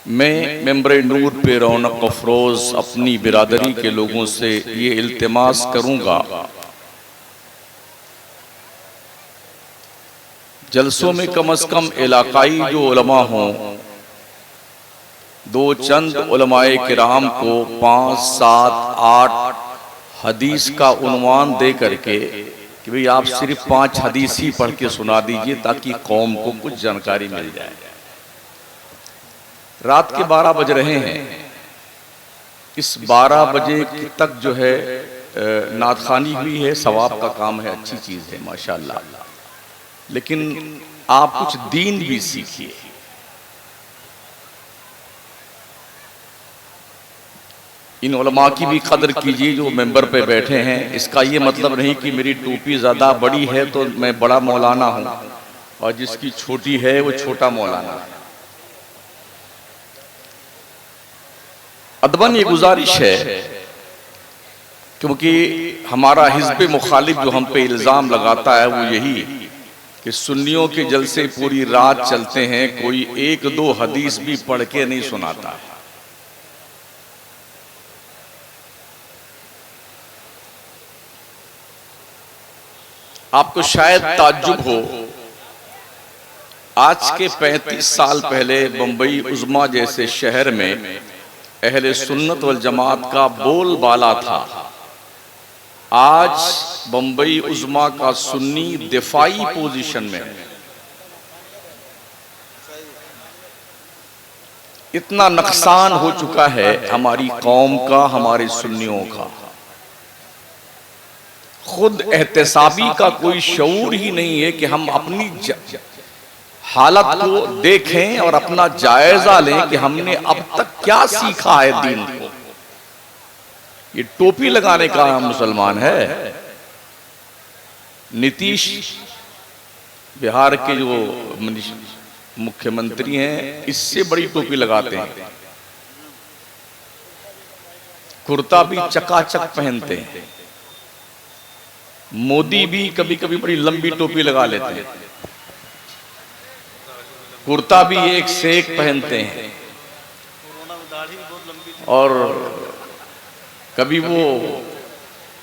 मैं मेंबर नूर पे रौनक अफरोज अपनी बिरादरी के लोगों से ये इल्तिमास करूंगा, जलसों में कम अज कम इलाकाई जो उलमा हों, दो चंद उलमाए किराम को 5, 7, 8 हदीस का उन्वान दे करके कि भाई आप सिर्फ 5 हदीस ही पढ़ के सुना दीजिए ताकि कौम को कुछ जानकारी मिल जाए। रात के 12 बज रहे हैं। इस 12 बजे तक जो है नातखानी हुई है, सवाब का काम है, अच्छी चीज है माशाअल्लाह। लेकिन आप कुछ दीन भी सीखिए। इन उलमा की भी कदर कीजिए जो मेंबर पे बैठे हैं। इसका ये मतलब नहीं कि मेरी टोपी ज्यादा बड़ी है तो मैं बड़ा मौलाना हूं और जिसकी छोटी है वो छोटा मौलाना है। अदबन ये गुजारिश है, क्योंकि हमारा हिज़्ब मुखालिफ जो हम पे इल्जाम लगाता है वो यही कि सुन्नियों के जलसे पूरी रात चलते हैं, कोई 1-2 हदीस भी पढ़ के नहीं सुनाता। आपको शायद ताज्जुब हो, आज के 35 साल पहले बंबई उज़्मा जैसे शहर में अहले सुन्नत वल जमात का बोलबाला था। आज बंबई उज़्मा का सुन्नी दिफाई पोजीशन में है। इतना नुकसान हो चुका है हमारी कौम का, हमारे सुन्नियों का। खुद एहतसाबी का कोई शऊर ही नहीं है कि हम अपनी हालत को देखें और अपना जायजा लें कि हमने अब तक क्या सीखा है दीन को। ये टोपी लगाने का मुसलमान है। नीतीश बिहार के जो मुख्यमंत्री हैं, इससे बड़ी टोपी लगाते हैं, कुर्ता भी चकाचक पहनते हैं। मोदी भी कभी कभी बड़ी लंबी टोपी लगा लेते हैं, कुर्ता भी एक से एक पहनते हैं। और कभी वो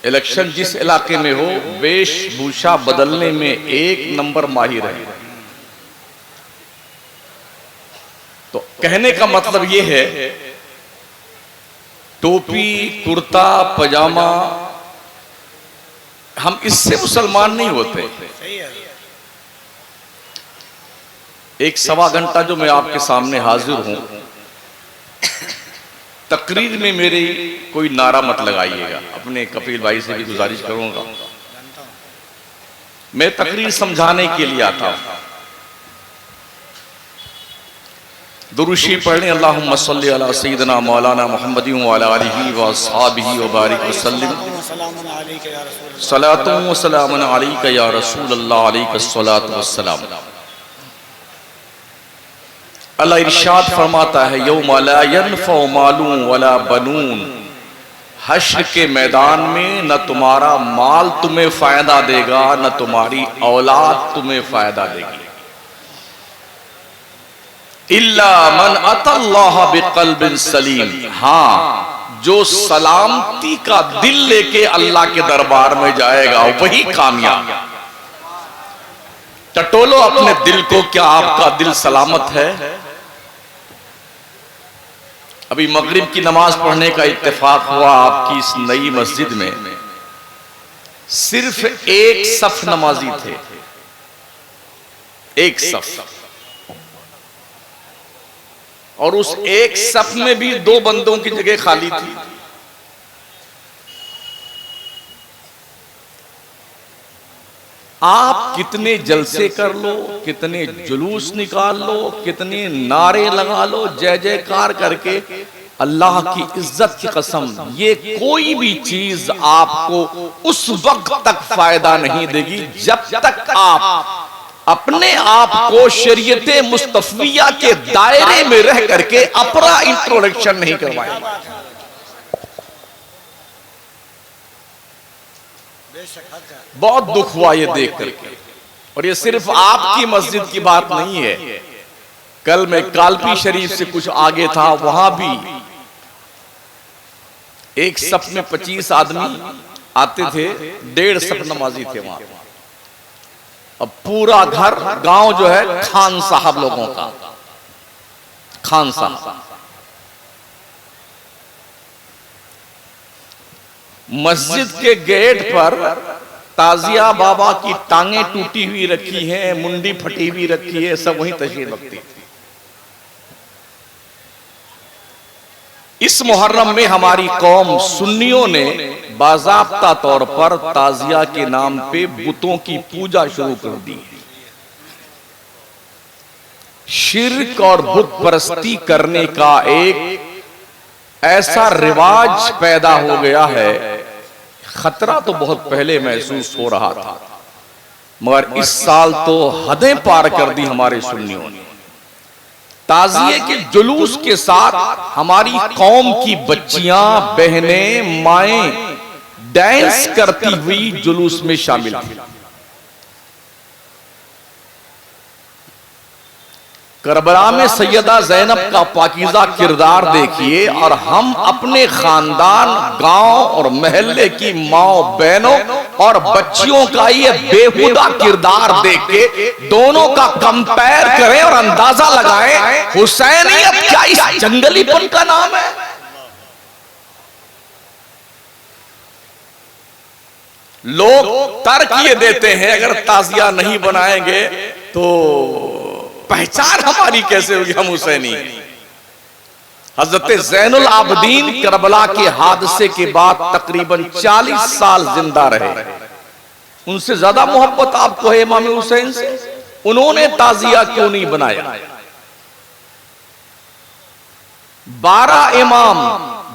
इलेक्शन जिस इलाके में हो, वेशभूषा बदलने में 1 नंबर माहिर है। तो कहने का मतलब ये है, टोपी, कुर्ता, पजामा, हम इससे मुसलमान नहीं होते। 1-1.25 घंटा जो मैं आपके सामने हाजिर हूं, तकरीर में मेरी कोई नारा मत लगाइएगा। अपने कपिल भाई से भी गुजारिश करूंगा, मैं तकरीर समझाने के लिए आता हूं। दुरूशी पढ़ने, अल्लाहुम्मा सल्ली अला सय्यिदना मौलाना मुहम्मदिन व अला आलिहि व अस्हाबिहि व बारिक वसल्लिम। सलातु व सलामुन अलैका या रसूल अल्लाह, अलैका सलातु व सलाम। अल्लाह इरशाद फरमाता है, यौम ला यनफ़उ मालून वला बनून, हश्र के मैदान में न तुम्हारा माल तुम्हें फायदा देगा, न तुम्हारी औलाद तुम्हें फायदा देगी। इल्ला मन अतल्लाह बिक़ल्बिन सलीम, हाँ जो सलामती का दिल लेके अल्लाह के दरबार में जाएगा वही कामयाब। टटोलो अपने दिल को, क्या आपका दिल सलामत है? अभी मगरिब की नमाज पढ़ने का इत्तेफाक हुआ आपकी इस नई मस्जिद में, सिर्फ 1 सफ नमाजी थे, 1 सफ। और उस 1 सफ में भी 2 बंदों की जगह खाली थी। आप कितने जलसे कर लो, कितने जुलूस निकाल लो, कितने नारे लगा लो, जय जयकार करके, अल्लाह की इज्जत की कसम, ये कोई भी चीज आपको उस वक्त तक फायदा नहीं देगी जब तक आप अपने आप को शरीयत मुस्तफिया के दायरे में रह करके अपना इंट्रोडक्शन नहीं करवाएंगे। बहुत दुख हुआ ये देख करके। और ये सिर्फ आपकी मस्जिद की बात नहीं है, कल मैं कालपी शरीफ से कुछ आगे था, वहां भी एक सफ में 25 आदमी आते थे, 1.5 सफ नमाजी थे वहां। अब पूरा घर गांव जो है खान साहब लोगों का, खान साहब। मस्जिद के गेट पर ताजिया बाबा की टांगे टूटी हुई रखी हैं, मुंडी फटी हुई रखी है, सब वहीं तशरीफ रखती थी। इस मुहर्रम में हमारी कौम सुन्नियों ने बाज़ाब्ता तौर पर ताजिया के नाम पे बुतों की पूजा शुरू कर दी। शिर्क और बुत परस्ती करने का एक ऐसा रिवाज पैदा हो गया है, खतरा तो बहुत पहले महसूस हो रहा था, मगर इस साल तो हदें पार कर दी हमारे सुन्नियों ने। ताजिए के जुलूस के साथ हमारी कौम की बच्चियां, बहनें, माएं डांस करती हुई जुलूस में शामिल थी। करबला में सैयदा ज़ैनब का पाकीज़ा किरदार देखिए, और हम अपने खानदान, गांव और मोहल्ले की माओ, बहनों और बच्चियों का ये बेहुदा किरदार देख के दोनों का कंपेयर करें और अंदाजा लगाएं, हुसैनियत क्या इस जंगलीपन का नाम है? लोग तर्क ये देते हैं, अगर ताजिया नहीं बनाएंगे तो पहचान हमारी कैसे होगी, हम हुसैनी। हजरत ज़ैनुल आबदीन करबला के हादसे के बाद तकरीबन 40 साल जिंदा रहे। उनसे ज्यादा मोहब्बत आपको है इमाम हुसैन से? उन्होंने ताजिया क्यों नहीं बनाया? 12 इमाम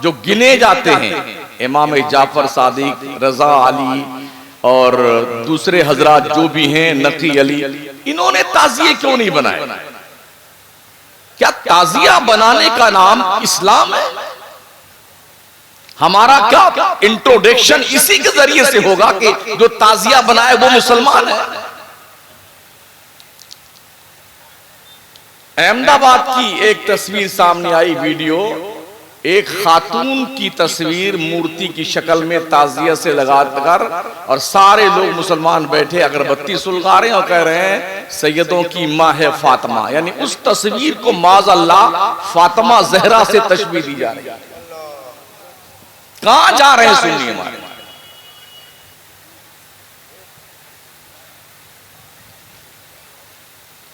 जो गिने जाते हैं, इमाम जाफर सादिक, रजा अली और दूसरे हजरात जो भी हैं, नकी अली, इन्होंने ताजिए क्यों नहीं बनाए? क्या ताजिया बनाने का नाम इस्लाम है? हमारा क्या इंट्रोडक्शन इसी के जरिए से होगा कि जो ताजिया बनाए वो मुसलमान है? अहमदाबाद की एक तस्वीर सामने आई, वीडियो, एक खातून की तस्वीर मूर्ति की शक्ल में ताजिया से लगाकर, और सारे लोग मुसलमान बैठे अगरबत्ती सुलगा रहे हैं और कह रहे हैं सैयदों की माँ है फातिमा। यानी उस तस्वीर को माज़अल्लाह फातिमा ज़हरा से तशबीह दी जा रही है। कहां जा रहे हैं सुन्नी हमारे?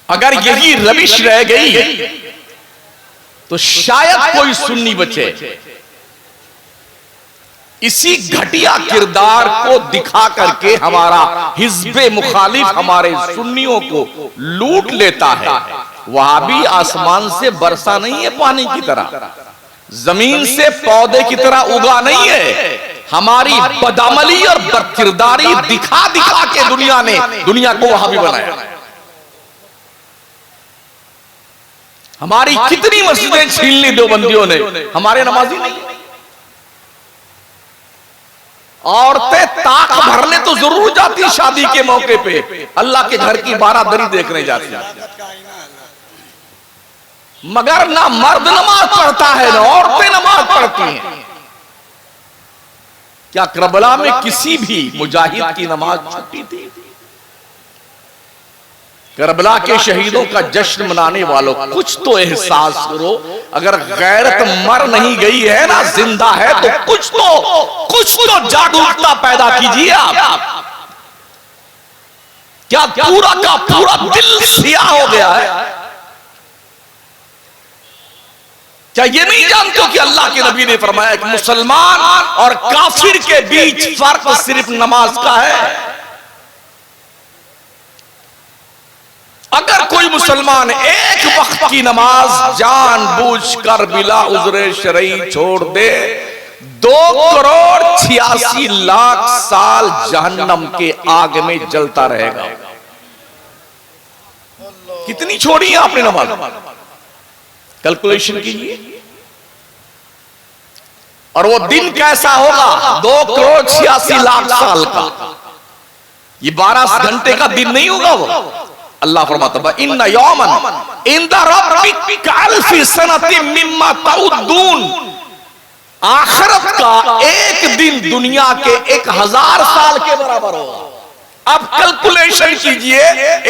अगर यही रविश रह गई तो शायद कोई सुन्नी बचे। इसी घटिया किरदार को दिखा करके हमारा हिज़्बे मुखालिफ हमारे सुन्नियों को लूट लेता है। वहां भी आसमान से बरसा नहीं है पानी की तरह, जमीन से पौधे की तरह उगा नहीं है। हमारी बदअमली और बदकिरदारी दिखा दिखा के दुनिया ने दुनिया को वहां भी बनाया। हमारी कितनी मस्जिदें छीन ली देवबंदियों ने, हमारे नमाजी नहीं। औरतें ताक भरने तो जरूर जाती शादी के मौके पे, अल्लाह के घर की बारादरी देखने जाती, मगर ना मर्द नमाज पढ़ता है ना औरतें नमाज पढ़ती हैं। क्या करबला में किसी भी मुजाहिद की नमाज छूटी थी? करबला के शहीदों का जश्न मनाने वालों, कुछ तो एहसास करो। अगर गैरत मर नहीं गई है ना, जिंदा है, तो कुछ तो जागरूकता पैदा कीजिए आप। क्या पूरा का पूरा दिल सियाह हो गया है? क्या ये नहीं जानते हो कि अल्लाह के नबी ने फरमाया कि मुसलमान और काफिर के बीच फर्क सिर्फ नमाज का है? अगर कोई मुसलमान एक वक्त की नमाज जानबूझकर बिला उज़्र शरई छोड़ दे, 2,86,00,000 साल जहन्नम के आग में जलता रहेगा। कितनी छोड़ी है आपने नमाज? कैलकुलेशन कीजिए। और वो दिन कैसा होगा? 2,86,00,000 साल का। ये 12 घंटे का दिन नहीं होगा वो। अल्लाह फरमाता इन्ना यौमन इंदा रब्बिका अल्फी सनतिन मिम्मा तउद्दून, आखिरत का एक दिन दुनिया के 1000 साल के बराबर होगा। अब कैलकुलेशन कीजिए,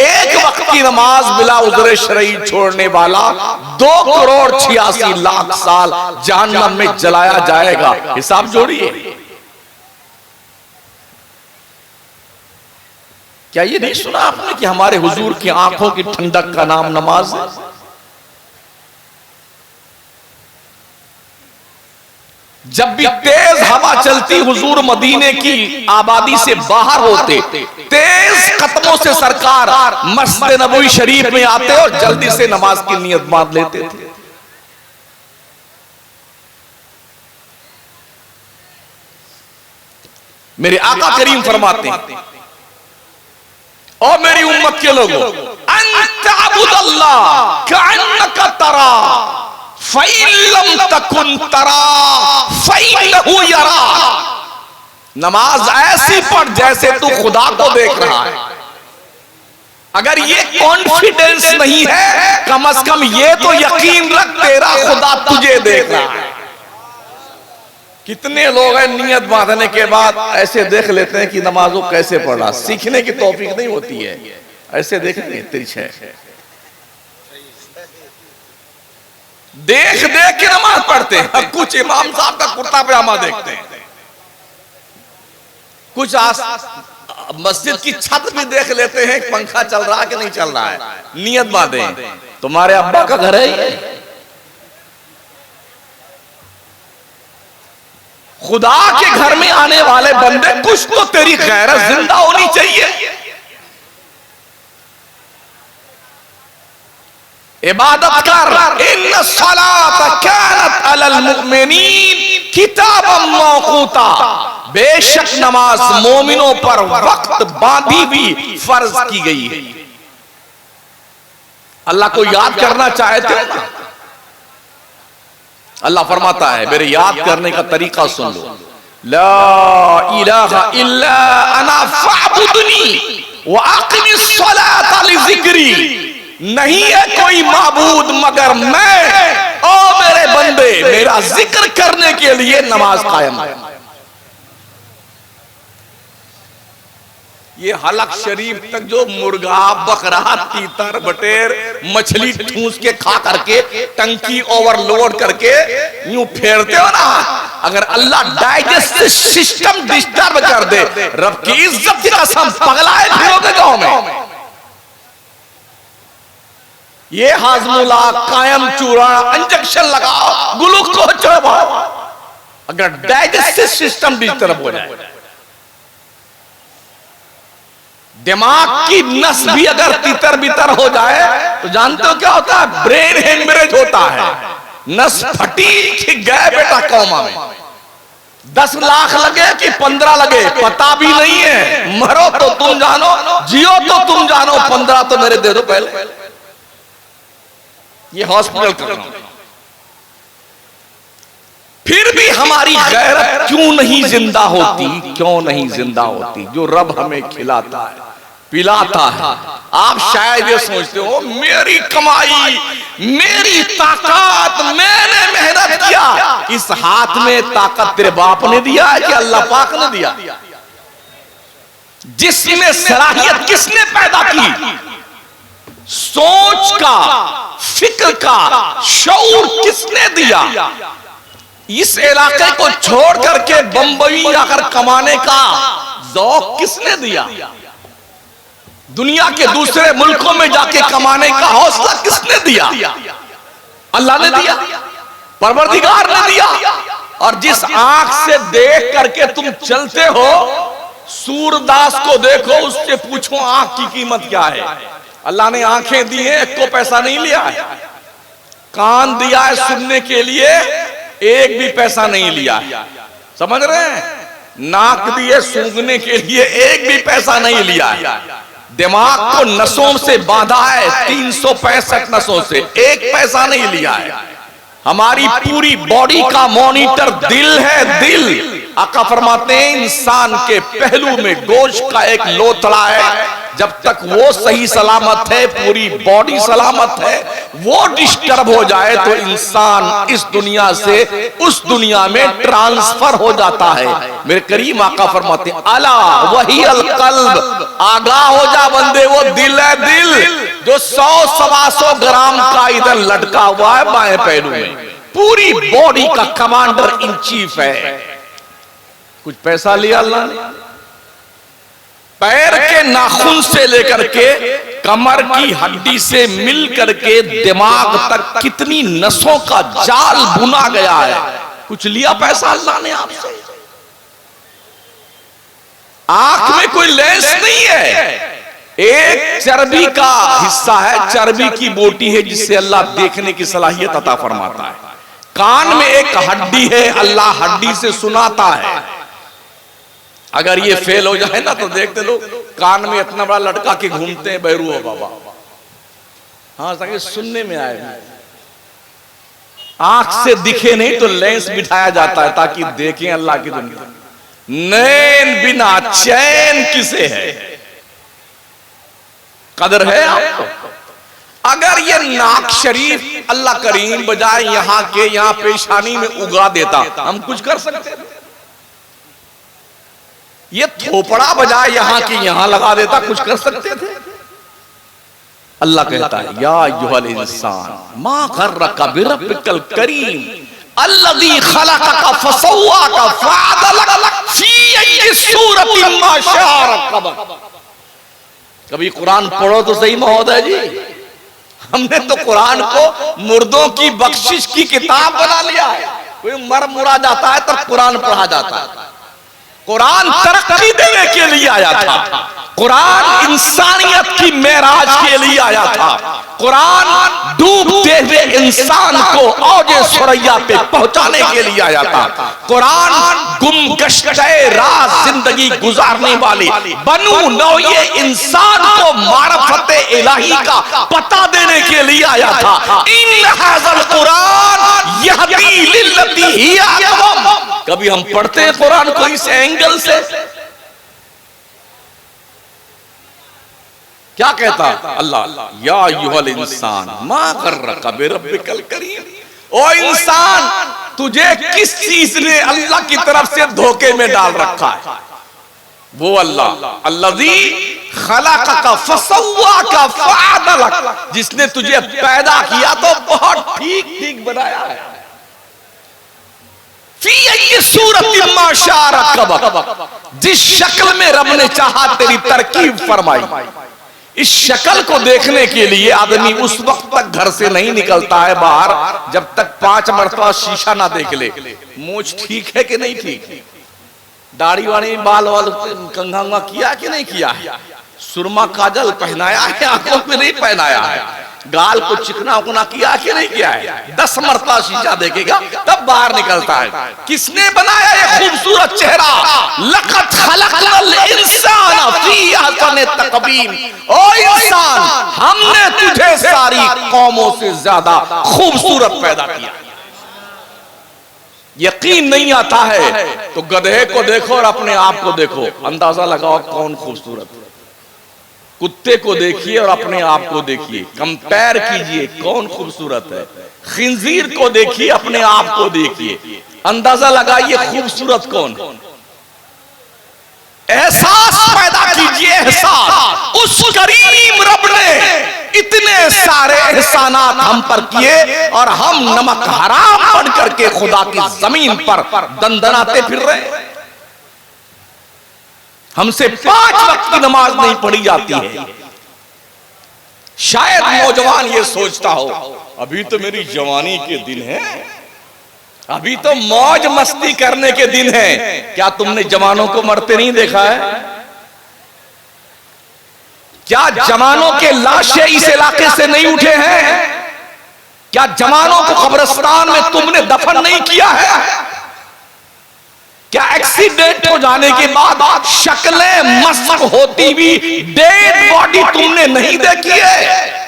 एक वक्त की नमाज बिला उज़्र शरई छोड़ने वाला 2,86,00,000 साल जहन्नम में जलाया जाएगा। हिसाब जोड़िए। क्या ये नहीं सुना आपने कि हमारे हुजूर की आंखों की ठंडक का नाम नमाज है? जब भी तेज हवा चलती, हुजूर मदीने की आबादी से बाहर होते, तेज कदमों से सरकार मस्जिद नबवी शरीफ में आते और जल्दी से नमाज की नियत बांध लेते थे। मेरे आका करीम फरमाते हैं, और मेरी उम्मत के लोगों, अंतअबुदल्लाह कअन्नका तरा फ़इल्लम तकुन तरा फ़इन्नहु यरा। नमाज ऐसी पढ़ जैसे तू खुदा को देख रहा है। अगर ये कॉन्फिडेंस नहीं है, कम से कम ये तो यकीन रख तेरा खुदा तुझे देख रहा है। कितने लोग हैं नियत बांधने के बाद ऐसे देख लेते हैं कि नमाज वो कैसे पढ़ा, सीखने की तौफीक नहीं होती है, ऐसे देखेंगे तिरछे देख देख के नमाज पढ़ते हैं। कुछ इमाम साहब का कुर्ता पजामा देखते हैं, कुछ मस्जिद की छत भी देख लेते हैं पंखा चल रहा है कि नहीं चल रहा है। नियत बांधे, तुम्हारे अब्बा का घर है ये? खुदा के घर में आने वाले बंदे, कुछ तो तेरी गैरत जिंदा होनी चाहिए। इबादत कर। इन्ना सलात कानत अलल मुमिनीन किताबम मौकूता, बेशक नमाज मोमिनों पर वक्त बांधी भी फर्ज की गई है। अल्लाह को याद करना चाहते हो ना, अल्लाह फरमाता है मेरे याद करने का तरीका सुन लो। ला इलाहा इल्ला अना फअबुदनी व अक़िमिस सलाता लिज़िक्री। नहीं है कोई माबूद मगर मैं, ओ मेरे बंदे मेरा जिक्र करने के लिए नमाज कायम है। ये हलक शरीफ तक जो मुर्गा, बकरा, तीतर, बटेर, मछली ठूस के खा करके टंकी ओवरलोड करके यूं फेरते हो ना, अगर अल्लाह डाइजेस्टिव सिस्टम डिस्टर्ब कर दे, रब की इज्जत की कसम पगलाए फिरोगे गांव में। ये हाजमुला, कायम चूर्ण, इंजेक्शन लगाओ, ग्लूकोज चढ़ाओ, अगर डाइजेस्टिव सिस्टम डिस्टर्ब हो जाए, दिमाग की नस भी अगर तितर बितर हो जाए तो जानते हो क्या होता है? ब्रेन हेमरेज होता है। नस फटी कि गए बेटा कौमा में। 10 लाख लगे कि 15 लगे पता भी नहीं है। मरो तो तुम जानो, जियो तो तुम जानो, 15 तो मेरे दे दो पहले। ये हॉस्पिटल का काम। फिर भी हमारी गैरत क्यों नहीं जिंदा होती? क्यों नहीं जिंदा होती? जो रब हमें खिलाता है, पिलाता है। आप शायद ये सोचते हो मेरी कमाई, मेरी ताकत, मैंने मेहनत किया। इस हाथ में ताकत तेरे बाप ने दिया है कि अल्लाह पाक ने दिया? जिसमें सलाहियत किसने पैदा की? सोच का, फिक्र का शऊर किसने दिया? इस इलाके को छोड़ करके बंबई आकर कमाने का ज़ौक़ किसने दिया? दुनिया के दूसरे मुल्कों में जाके कमाने का हौसला किसने दिया? अल्लाह ने दिया, परवरदिगार ने दिया। और जिस आंख से देख करके तुम चलते हो, सूरदास को देखो, उससे पूछो आंख की कीमत क्या है। अल्लाह ने आंखें दी है, एक को पैसा नहीं लिया है। कान दिया है सुनने के लिए, एक भी पैसा नहीं लिया है। समझ रहे हैं? नाक दिए सूंघने के लिए, एक भी पैसा नहीं लिया है। दिमाग को नसों से बांधा है, 365 नसों से, एक पैसा नहीं लिया है। हमारी पूरी बॉडी का मॉनिटर दिल है, दिल। आका फरमाते हैं इंसान के पहलू में गोश्त का एक लोथड़ा है, जब तक वो सही सलामत है, पूरी बॉडी सलामत है, वो डिस्टर्ब हो जाए तो इंसान इस दुनिया से उस दुनिया में ट्रांसफर हो जाता है। मेरे करीम आका फरमाते अला वही अल कल्ब, आगाह हो जा बंदे, वो दिल है, दिल जो 100-125 ग्राम का इधर लटका हुआ है बाएं पैरों में, पूरी बॉडी का कमांडर इन चीफ है। कुछ पैसा लिया अल्लाह ने, पैर के नाखून से लेकर के कमर की हड्डी से मिल करके दिमाग तक कितनी नसों का जाल बुना गया है। कुछ लिया पैसा अल्लाह ने आपसे? आंख में कोई लेंस नहीं है, एक चर्बी का हिस्सा है, चर्बी की बोटी है जिससे अल्लाह देखने की सलाहियत अता फरमाता है। कान में एक हड्डी है, अल्लाह हड्डी से सुनाता है। अगर ये फेल हो जाए ना तो देखते लोग कान में इतना बड़ा लटका के घूमते हैं, बैरू हो बाबा। हाँ ताकि सुनने में आए, आंख से दिखे नहीं तो लेंस बिठाया जाता है ताकि देखें अल्लाह की दुनिया। नैन बिना चैन किसे है? कदर है आपको? अगर ये नाक शरीफ अल्लाह करीम बजाय यहां के यहां पेशानी में उगा देता, हम कुछ कर सकते थे? ये थोपड़ा बजाय यहां की यहां लगा देता, कुछ कर सकते थे? अल्लाह कहता है या अय्युहल इंसान मा गर्रका बिरब्बिकल करीम अल्लज़ी खलक़का फसव्वाका फअदलक फी अय्यि सूरतिन मा शाअ रक्कबक। कभी कुरान पढ़ो तो सही महोदय जी। हमने तो कुरान को मुर्दों की बख्शिश की किताब बना लिया है। कोई मर मुरा जाता है तो कुरान पढ़ा जाता है। कुरान तरक्की देने के लिए आया था, कुरान इंसानियत की मेराज के लिए आया था, कुरान डूबते हुए इंसान को औजे सुरैया पे पहुंचाने के लिए आया था, कुरान गुमगश्ते राज जिंदगी गुजारने वाले बनू नौये इंसान को मारफते इलाही का पता देने के लिए आया था। इन हाज़ल कुरान यहदी लिल्लती हिया अक़वम। कभी हम पढ़ते हैं कुरान को इस एंगल से? क्या कहता अल्लाह या अय्युहल इंसान मा गर्रका बिरब्बिकल करीम। ओ इंसान, तुझे किस चीज ने अल्लाह की तरफ से धोखे में डाल रखा है? वो अल्लाह अल्लज़ी खलक़का फसव्वाका फअदलक, जिसने तुझे पैदा किया तो बहुत ठीक ठीक बनाया है। फी अय्यि सूरतिन मा शाअ रक्कबक, जिस शक्ल में रब ने चाहा तेरी तरकीब फरमाई। इस शक्ल को देखने के लिए आदमी उस वक्त तक घर से नहीं निकलता है बाहर जब तक 5 मरतबा शीशा ना देख ले। मूंछ ठीक है कि नहीं ठीक, दाढ़ी वाड़ी बाल वाल कंघा किया कि नहीं किया है, सुरमा काजल पहनाया है, आंखों पे नहीं पहनाया है, गाल को चिकना उकना किया कि नहीं किया है। 10 मरतबा शीशा देखेगा तब बाहर निकलता है। किसने बनाया ये खूबसूरत चेहरा? लक़द खलक़नल इंसाना फी अहसनि तक़वीम। ओ इंसान, हमने तुझे सारी कौमों से ज्यादा खूबसूरत पैदा किया। यकीन नहीं आता है तो गधे को देखो और अपने आप को देखो, अंदाजा लगाओ कौन खूबसूरत है। कुत्ते को देखिए और अपने आप को देखिए, कंपेयर कीजिए कौन खूबसूरत है। खिंजीर को देखिए, अपने आप को देखिए, अंदाजा लगाइए खूबसूरत कौन। एहसास पैदा कीजिए, एहसास। उस करीम रब ने इतने सारे एहसानात हम पर किए और हम नमक हराम बन करके खुदा की जमीन पर दंदनाते फिर रहे। हमसे 5 वक्त की नमाज नहीं पढ़ी जाती है। शायद नौजवान ये सोचता हो अभी तो मेरी जवानी के दिन है, अभी तो मौज मस्ती करने के दिन है। क्या तुमने जवानों को मरते नहीं देखा है? क्या जवानों के लाशें इस इलाके से नहीं उठे हैं? क्या जवानों को कब्रिस्तान में तुमने दफन नहीं किया है? क्या एक्सीडेंट हो जाने के बाद शक्लें मस्क होती भी डेड बॉडी तुमने नहीं देखी है?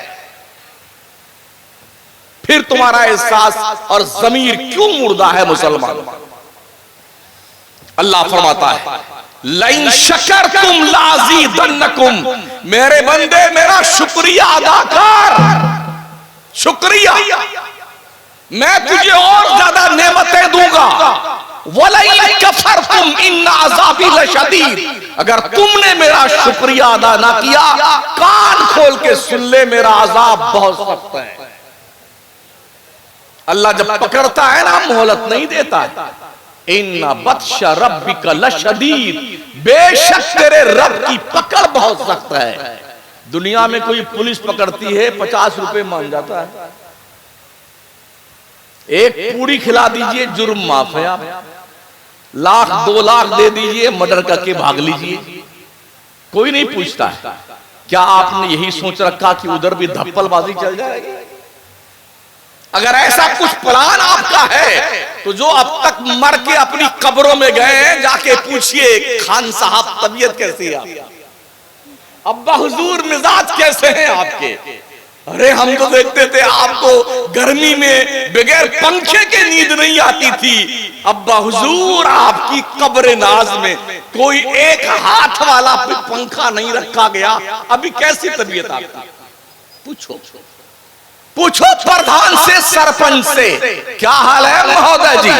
फिर तुम्हारा एहसास और जमीर क्यों मुर्दा है मुसलमान? अल्लाह फरमाता है लइन शकरतुम लाज़ीदन्नकुम, मेरे बंदे मेरा शुक्रिया अदा कर, शुक्रिया, मैं तुझे और ज्यादा नेमतें दूंगा। वलइन कफरतुम इन्न अज़ाबी लशदीद, अगर तुमने मेरा शुक्रिया अदा ना किया, कान खोल के सुन ले, मेरा अजाब बहुत सख्त है। अल्लाह जब पकड़ता है ना, मोहलत नहीं देता है। इन्ना बत्श रब्बिका लशदीद, बेशक तेरे रब की पकड़ बहुत सख्त है। दुनिया में कोई पुलिस पकड़ती है 50 रुपए मान जाता है, एक पूरी खिला दीजिए जुर्म माफ है, आप लाख 2 लाख दे दीजिए मर्डर करके भाग लीजिए, कोई नहीं पूछता है। क्या आपने यही सोच रखा कि उधर भी धप्पलबाजी चल जाएगी? अगर ऐसा कुछ प्लान आपका है तो जो अब तक मर के अपनी कब्रों में गए हैं, जाके पूछिए खान साहब तबीयत कैसी है, अब्बा हुजूर मिजाज कैसे हैं आपके? अरे हम तो देखते थे आपको गर्मी में बगैर पंखे के नींद नहीं आती थी। अब्बा हुजूर आपकी कब्र नाज में कोई एक हाथ वाला पंखा नहीं रखा गया, अभी कैसी तबीयत आपकी? पूछो पूछो प्रधान से, सरपंच से, क्या हाल है महोदय जी?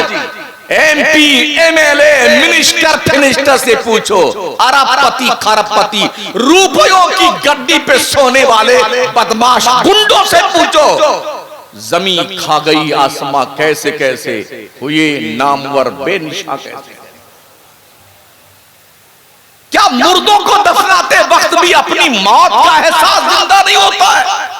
MP MLA मिनिस्टर फिनिस्टर से पूछो, अरबपति खरबपति रुपयों की गद्दी पे सोने वाले बदमाश गुंडों से पूछो, जमीन खा गई आसमां कैसे कैसे हुए नामवर बेनिशा कैसे। क्या मुर्दों को दफनाते वक्त भी अपनी मौत का एहसास जिंदा नहीं होता है?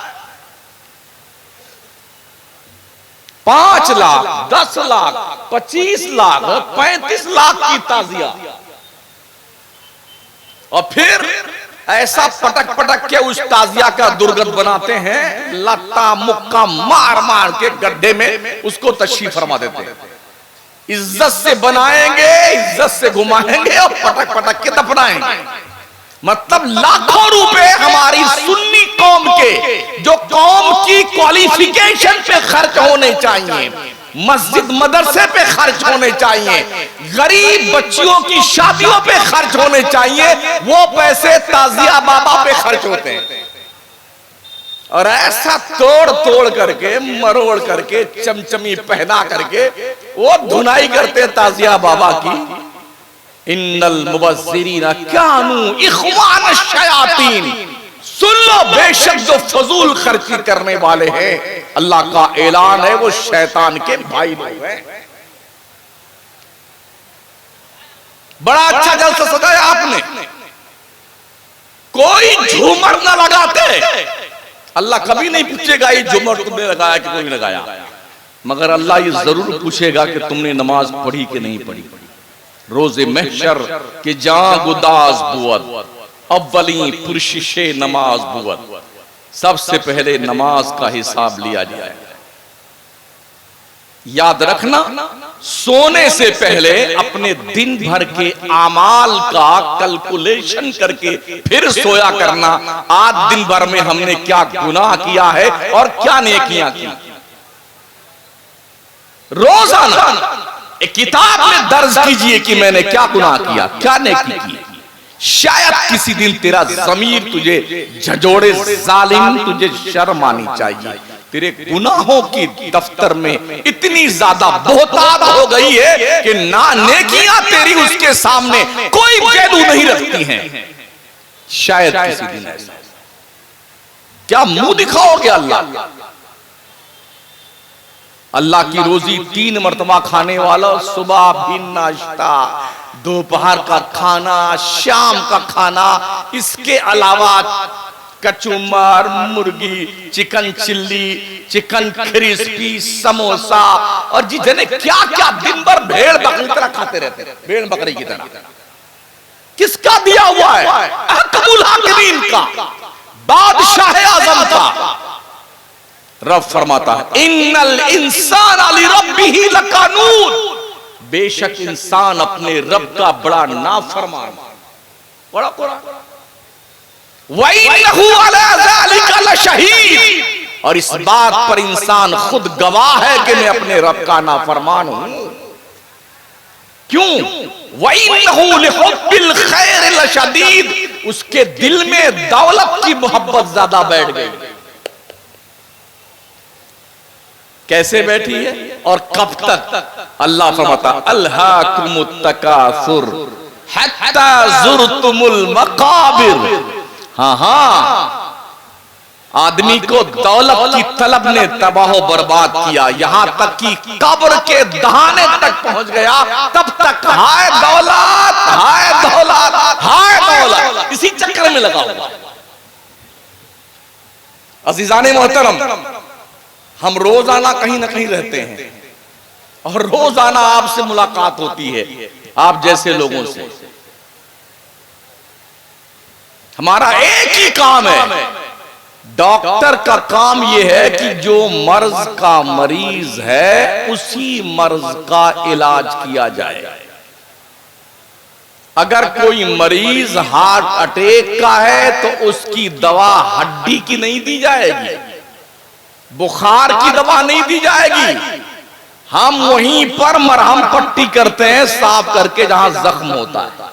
5 लाख 10 लाख 25 लाख 35 लाख की ताजिया, और फिर ऐसा पटक पटक के उस ताजिया का दुर्गत बनाते हैं, लत्ता मुक्का मार मार के गड्ढे में उसको तशरीफ फरमा देते हैं। इज्जत से बनाएंगे, इज्जत से घुमाएंगे और पटक पटक के दफनाएंगे। मतलब लाखों रुपए हमारी सुन्नी कौम के, जो कौम की क्वालिफिकेशन पे खर्च होने चाहिए, मस्जिद मदरसे पे खर्च होने चाहिए, गरीब बच्चियों की शादियों पे खर्च होने चाहिए, वो पैसे ताजिया बाबा पे खर्च होते हैं। और ऐसा तोड़ तोड़ करके मरोड़ करके चमचमी पहना करके वो धुनाई करते ताजिया बाबा की। इन्नल मुबस्सिरीना कानू इख्वान शयातीन, सुन लो बेशक जो फजूल खर्ची करने वाले हैं, अल्लाह का ऐलान है, वो शैतान के भाई लोग हैं। बड़ा अच्छा जलसा सजाया आपने, कोई झूमर न लगाते, अल्लाह कभी नहीं पूछेगा ये झूमर तुमने लगाया कि कोई लगाया, मगर अल्लाह ये जरूर पूछेगा कि तुमने नमाज पढ़ी कि नहीं पढ़ी। रोजे महशर के जां गुदाज बुअत, अव्वली पुरशिशे नमाज बुअत, सबसे पहले नमाज का हिसाब लिया जाए। याद रखना, सोने से पहले अपने दिन भर के आमाल का कैलकुलेशन करके फिर सोया करना, आज दिन भर में हमने क्या गुनाह किया है और क्या नेकियां की। रोजाना एक किताब में दर्ज कीजिए कि मैंने क्या गुनाह किया, क्या नेकी की। शायद किसी दिन तेरा ज़मीर तुझे झंझोड़े, जालिम, तुझे शर्म आनी चाहिए। तेरे गुनाहों की दफ्तर में इतनी ज्यादा बहुतात हो गई है कि ना नेकियां तेरी उसके सामने कोई वैल्यू नहीं रखती हैं। शायद किसी दिन ऐसा, क्या मुंह दिखाओगे अल्लाह? अल्लाह की रोजी 3 मर्तबा खाने वाला, सुबह भी नाश्ता, दोपहर का खाना, शाम का खाना, इसके अलावा कचुम्बर, मुर्गी, chicken chilli, chicken crispy, samosa, और जितने क्या क्या दिन भर भेड़ बकरी की तरह खाते रहते हैं, भेड़ बकरी की तरह। किसका दिया हुआ है? अहकमुल हाकिमीन का, बादशाह आजम का। रब फरमाता है इन्नल इंसान अली रब्बिही लकानून, बेशक इंसान अपने रब का बड़ा नाफरमान, बड़ा कुरान। वइन्नहु अला ज़ालिका लशहीद, और इस बात पर इंसान खुद गवाह है कि मैं अपने रब का नाफरमान हूं। क्यों? वइन्नहु लिहुब्बिल खैर लशदीद, उसके दिल में दौलत की मोहब्बत ज्यादा बैठ गई। कैसे बैठी है और कब तक? अल्लाह फरमाता अल्हाकुमुत तकासुर हत्ता जुरतुमुल मकाबिर। हाँ हाँ, आदमी को दौलत की तलब ने तबाह बर्बाद किया, यहां तक कि कब्र के दहाने तक पहुंच गया। तब तक हाय दौलत, हाय दौलत, हाय दौलत, इसी चक्कर में लगा हुआ। अजीजाने मोहतरम, हम रोजाना कहीं ना कहीं रहते हैं और रोजाना आपसे मुलाकात होती है, आप जैसे लोगों से। हमारा एक ही काम है, डॉक्टर का काम यह है कि जो मर्ज का मरीज है उसी मर्ज का इलाज किया जाए। अगर कोई मरीज हार्ट अटैक का है तो उसकी दवा हड्डी की नहीं दी जाएगी, बुखार की दवा नहीं दी जाएगी। हम वहीं पर मरहम पट्टी करते हैं साफ करके जहां जख्म होता है।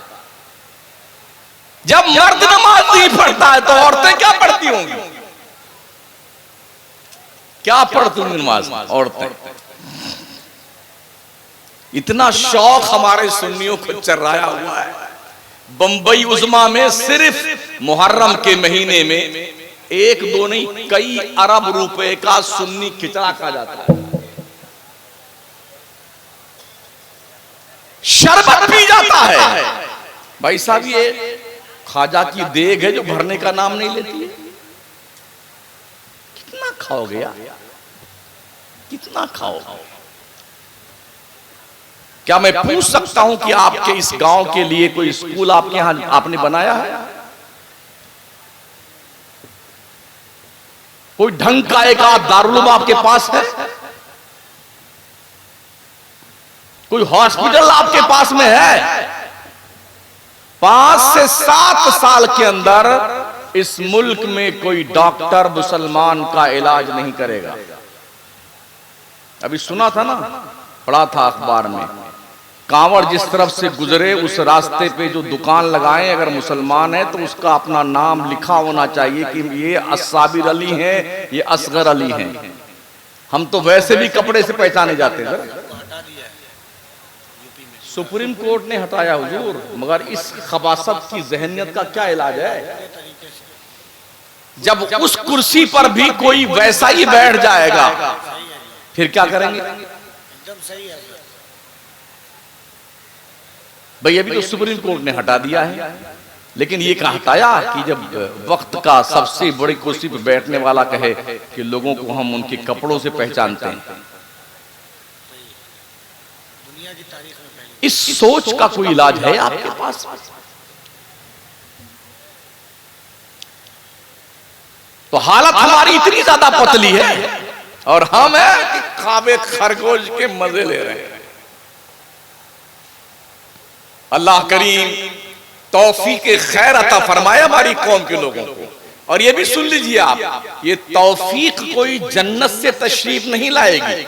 जब मर्द नमाज नहीं पढ़ता है तो औरतें क्या पढ़ती होंगी? क्या पढ़ती होंगी नमाज औरतें? इतना शौक हमारे सुन्नियों को चर्राया हुआ है। बंबई उज़्मा में सिर्फ मुहर्रम के महीने में एक दो नहीं कई अरब रुपए का सुन्नी खिचड़ा खा जाता है, शरबत पी जाता है। भाई साहब, ये खाजा की देग है जो भरने का नाम नहीं लेती है। कितना खाओगे यार, कितना खाओगे? क्या मैं पूछ सकता हूं कि आपके इस गांव के लिए कोई स्कूल आपके यहां आपने बनाया है? कोई ढंग का एक आध दारुल आपके पास है? कोई हॉस्पिटल आपके पास में है? 5 से 7 साल के अंदर इस मुल्क में कोई डॉक्टर मुसलमान का इलाज नहीं करेगा। अभी सुना था ना, पढ़ा था अखबार में, कांवड़ जिस तरफ से गुजरे उस रास्ते पे जो दुकान लगाए अगर मुसलमान है तो उसका अपना नाम लिखा होना चाहिए कि ये अस्साबिर अली हैं, ये असगर अली हैं। हम तो वैसे भी कपड़े से पहचाने जाते हैं। सुप्रीम कोर्ट ने हटाया हुजूर, मगर इस खबासत की जहनियत का क्या इलाज है? जब उस कुर्सी पर भी कोई वैसा ही बैठ जाएगा फिर क्या करेंगे? एकदम सही है भाई। अभी तो सुप्रीम कोर्ट ने हटा दिया है, लेकिन ये कहा हटाया कि जब वक्त का सबसे बड़ी कुर्सी पर बैठने वाला कहे कि लोगों को हम उनके कपड़ों से पहचानते हैं। इस सोच का कोई इलाज है आपके पास? तो हालत हमारी इतनी ज्यादा पतली है और हम है कि खाबे खरगोश के मजे ले रहे हैं। अल्लाह करीम तौफीक खैर अता फरमाए हमारी कौम के लोगों को। और ये भी सुन लीजिए आप, ये तौफीक कोई जन्नत से तशरीफ नहीं लाएगी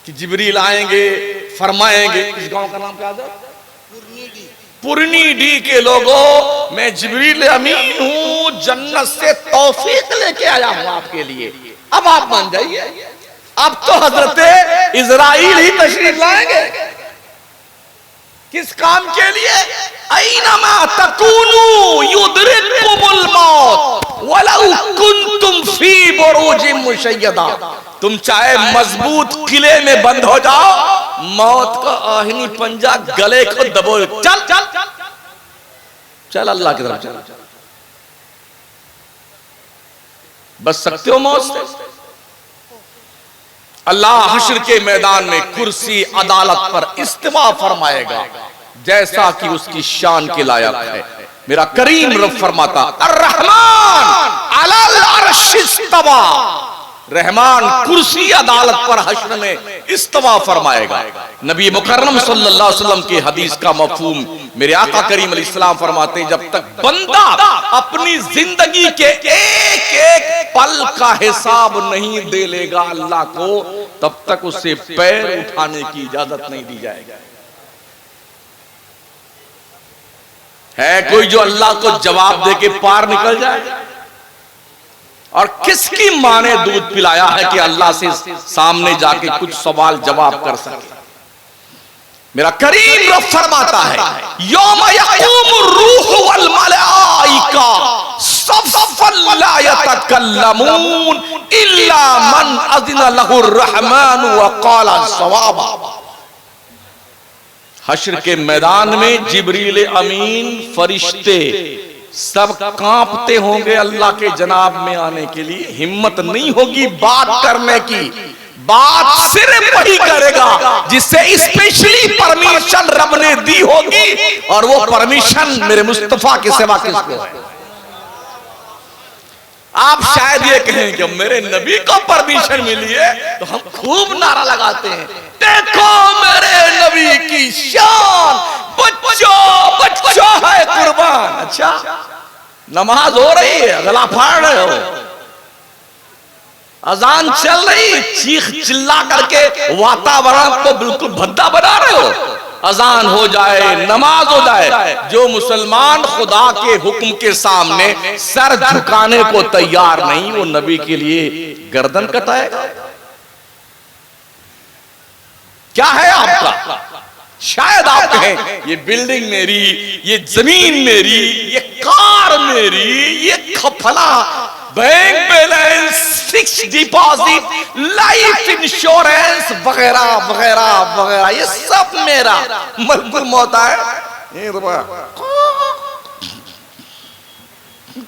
कि जिब्रील आएंगे फरमाएंगे। इस गांव का नाम क्या था? पुरनी डी के लोगों, मैं जिब्रील अमीन हूं, जन्नत से तौफीक लेके आया हूं आपके लिए। अब आप मान जाइए, अब तो हजरत इजराइल ही तशरीफ लाएंगे। किस काम के लिए? ऐनमा तकूनू युदरिकुमुल मौत वलौ कुंतुम फी बुरूजिम मुशय्यदा। तुम चाहे मजबूत किले में बंद हो जाओ, मौत का आहिनी पंजा गले को दबो। चल चल चल अल्लाह की तरफ चल। बच सकते हो मौत से? अल्लाह हश्र के मैदान में कुर्सी अदालत पर इस्तिवा फरमाएगा जैसा कि उसकी शान के लायक है। मेरा करीम रब फरमाता अर्रहमान अलल अर्श इस्तवा। रहमान कुर्सी अदालत पर हश्र में इस्तवा फरमाएगा। नबी मुकर्रम सल्लल्लाहु अलैहि वसल्लम की हदीस का मफहूम मेरे आका करीम अलैहिस्सलाम फरमाते हैं, जब तक बंदा अपनी जिंदगी के एक एक पल का हिसाब नहीं दे लेगा अल्लाह को, तब तक उसे पैर उठाने की इजाजत नहीं दी जाएगी। है कोई जो अल्लाह को जवाब दे के पार निकल जाए? और किसकी मां ने दूध पिलाया है कि अल्लाह से सामने जाके कुछ सवाल जवाब कर सके? मेरा करीम रब फरमाता है यौम यक़ूमुर रूह वल मलाइका सफ़्फ़न ला यतकल्लमून इल्ला मन अज़िन लहुर रहमान व क़ाला सवाबा। हश्र के मैदान में जिब्रील अमीन फरिश्ते सब कांपते होंगे अल्लाह के जनाब में आने के लिए। हिम्मत नहीं होगी बात करने की। बात सिर्फ वही करेगा जिससे स्पेशली परमिशन रब ने दी होगी, और वो परमिशन मेरे मुस्तफा के सिवा किसको है? आप शायद ये कहें कि मेरे नबी को परमिशन मिली है तो हम खूब नारा लगाते हैं, देखो मेरे नबी की शान, बच्चों बच्चों है कुर्बान। अच्छा, नमाज हो रही है, गला फाड़ रहे हो, अजान चल रही, चीख चिल्ला करके वातावरण को बिल्कुल भद्दा बना रहे हो। अजान हो जाए, नमाज हो जाए, जो मुसलमान खुदा के हुक्म के सामने सर झुकाने को तैयार नहीं, वो नबी के लिए गर्दन कटाएगा। क्या है आपका? शायद आप कहें ये बिल्डिंग मेरी, ये जमीन मेरी, ये कार मेरी, ये खफला, bank balance, fix deposit, life insurance वगैरह वगैरह वगैरह, ये सब मेरा। मलकुल मौत है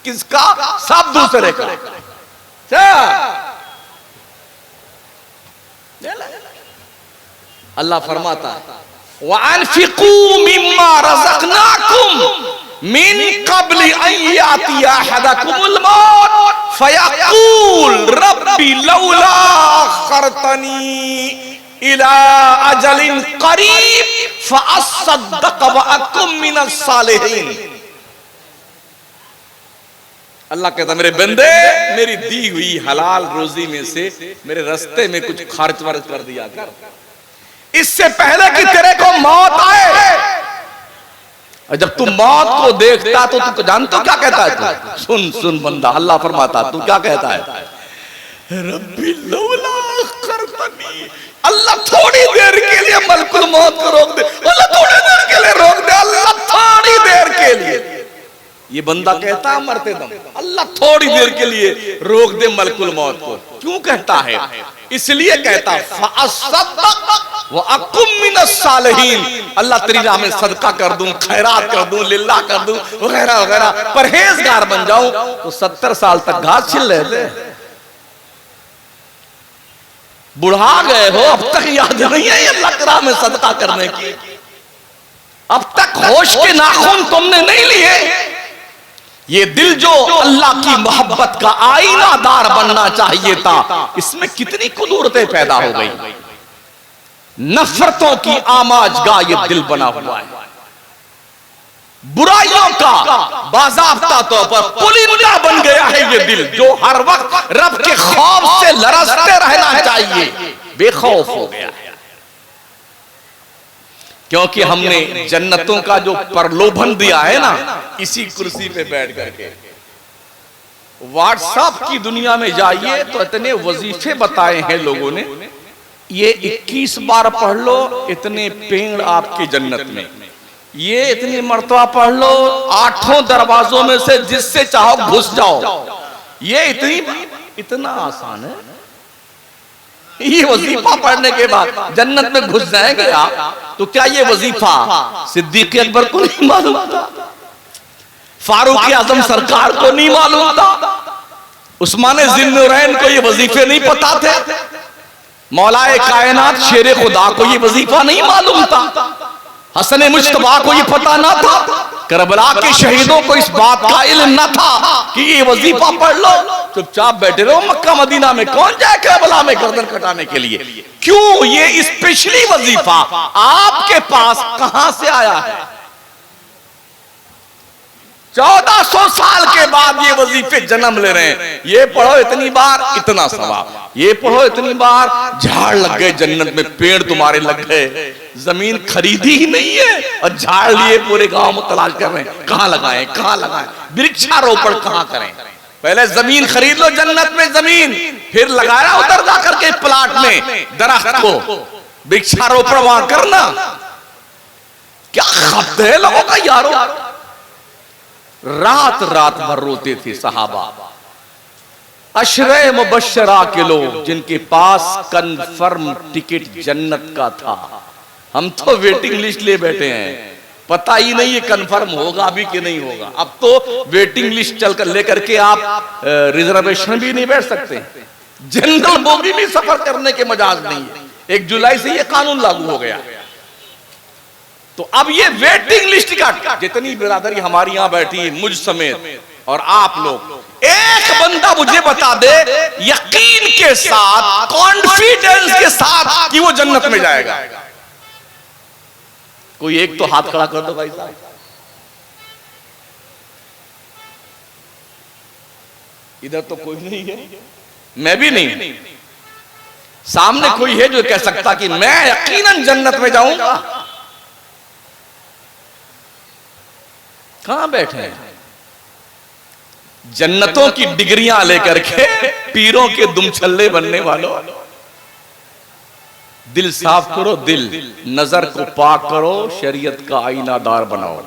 किसका? सब दूसरे का। अल्लाह फरमाता है वअनफिकू मिम्मा रज़क़नाकुम मिन क़ब्ल अन यातिया अहदकुमुल मौत फयक़ूल रब्बी लौला अख़रतनी इला अजलिन क़रीब फ़अस्सद्दक़ व अकुम मिनस सालिहीन। अल्लाह कहता मेरे बंदे, मेरी दी हुई हलाल रोजी में से मेरे रास्ते में कुछ खर्च वर्च कर दिया कर, इससे पहले कि तेरे को मौत आए। और जब तू मौत को देखता तो तू जानता क्या कहता है? तू सुन सुन बंदा, अल्लाह फरमाता तू क्या कहता है? रब्बी लौला अख़रतनी, अल्लाह थोड़ी देर के लिए मलकुल मौत को रोक दे, अल्लाह थोड़ी देर के लिए रोक दे, अल्लाह थोड़ी देर के लिए। ये बंदा कहता है मरते दम, अल्लाह थोड़ी देर के लिए रोक दे मलकुल मौत को। क्यों कहता है? इसलिए कहता फ़अस्सद्दक़ व अकुम मिनस सालिहीन, अल्लाह तेरी राह में सदका कर दूं, खैरात कर दूं, लिल्लाह कर दूं वगैरह वगैरह, परहेजगार बन जाऊं। तो 70 साल तक घास छिल रहे थे, बुढ़ा गए हो, अब तक याद नहीं है अल्लाह की राह में सदका करने की, अब तक होश के नाखून तुमने नहीं लिए। ये दिल जो अल्लाह की मोहब्बत का आईनादार बनना चाहिए था, इसमें कितनी कुदरतें पैदा हो गई। नफरतों की आमाजगाह ये दिल बना हुआ है, बुराइयों का बाज़ाब्ता तौर पर पुलिंदा बन गया है ये दिल, जो हर वक्त रब के खौफ से लरजते रहना चाहिए, बेखौफ हो गया है। क्योंकि हमने जन्नतों का जो प्रलोभन दिया है ना, इसी कुर्सी पे बैठ करके। व्हाट्सएप की दुनिया में जाइए तो इतने वजीफे बताए हैं लोगों ने, ये 21 बार पढ़ लो, इतने पेड़ आपके जन्नत में, ये इतनी मर्तबा पढ़ लो, 8 दरवाजों में से जिससे चाहो घुस जाओ, ये इतना आसान है। ये वजीफा पढ़ने के बाद जन्नत में घुस जाएंगे आप, तो क्या ये वजीफा सिद्दीक अकबर को नहीं मालूम था? फारूक आजम सरकार को नहीं मालूम था? उस्माने ज़िन्नुरैन को ये वजीफे नहीं पता थे? मौलाए कायनात शेरे खुदा को ये वजीफा नहीं मालूम था? हसन मुश्तबा को ये पता ना था? करबला के शहीदों को इस बात का इल्म न था कि ये वजीफा पढ़ लो? चुपचाप बैठे रहो मक्का मदीना में, कौन जाए करबला में गर्दन कटाने के लिए? क्यों? ये स्पेशली वजीफा आपके पास कहां से आया है? 1400 साल के बाद ये वजीफे जन्म ले रहे हैं। ये पढ़ो इतनी बार इतना सवाब, ये पढ़ो इतनी बार झाड़ लग गए जन्नत में, पेड़ तुम्हारे लग गए। जमीन खरीदी ही नहीं है और झाड़ लिए पूरे गांव में तलाश कर रहे हैं कहां लगाएं कहां लगाएं, वृक्षारोपण कहां करें। पहले जमीन खरीद लो जन्नत में जमीन, फिर लगाया उधर जाकर के प्लाट में दरख्त को, वृक्षारोपण वहां करना। क्या खपते हैं लोगों का यारो। रात रात भर रोते थे सहाबा, अशरे मुबश्शरा के लोग जिनके पास कन्फर्म टिकट जन्नत का था। हम तो वेटिंग लिस्ट ले बैठे हैं, पता ही नहीं है कन्फर्म होगा भी कि नहीं होगा। अब तो वेटिंग लिस्ट चलकर लेकर के आप रिजर्वेशन भी नहीं बैठ सकते, जनरल बोगी भी सफर करने के मजाज नहीं है। 1 जुलाई से ये कानून लागू हो गया। तो अब ये वेटिंग लिस्ट का, जितनी बिरादरी हमारी यहां बैठी है मुझ समेत और आप लोग, एक बंदा मुझे बता दे यकीन के साथ, कॉन्फिडेंस के साथ कि वो जन्नत में जाएगा। कोई एक तो हाथ खड़ा कर दो भाई साहब। इधर तो कोई नहीं है, मैं भी नहीं। सामने कोई है जो कह सकता कि मैं यकीनन जन्नत में जाऊंगा? कहां बैठे हैं? जन्नतों की डिग्रियां लेकर के पीरों के दुमछल्ले बनने वालों, दिल साफ करो, दिल नजर को पाक करो, शरीयत का आईनादार बनाओ,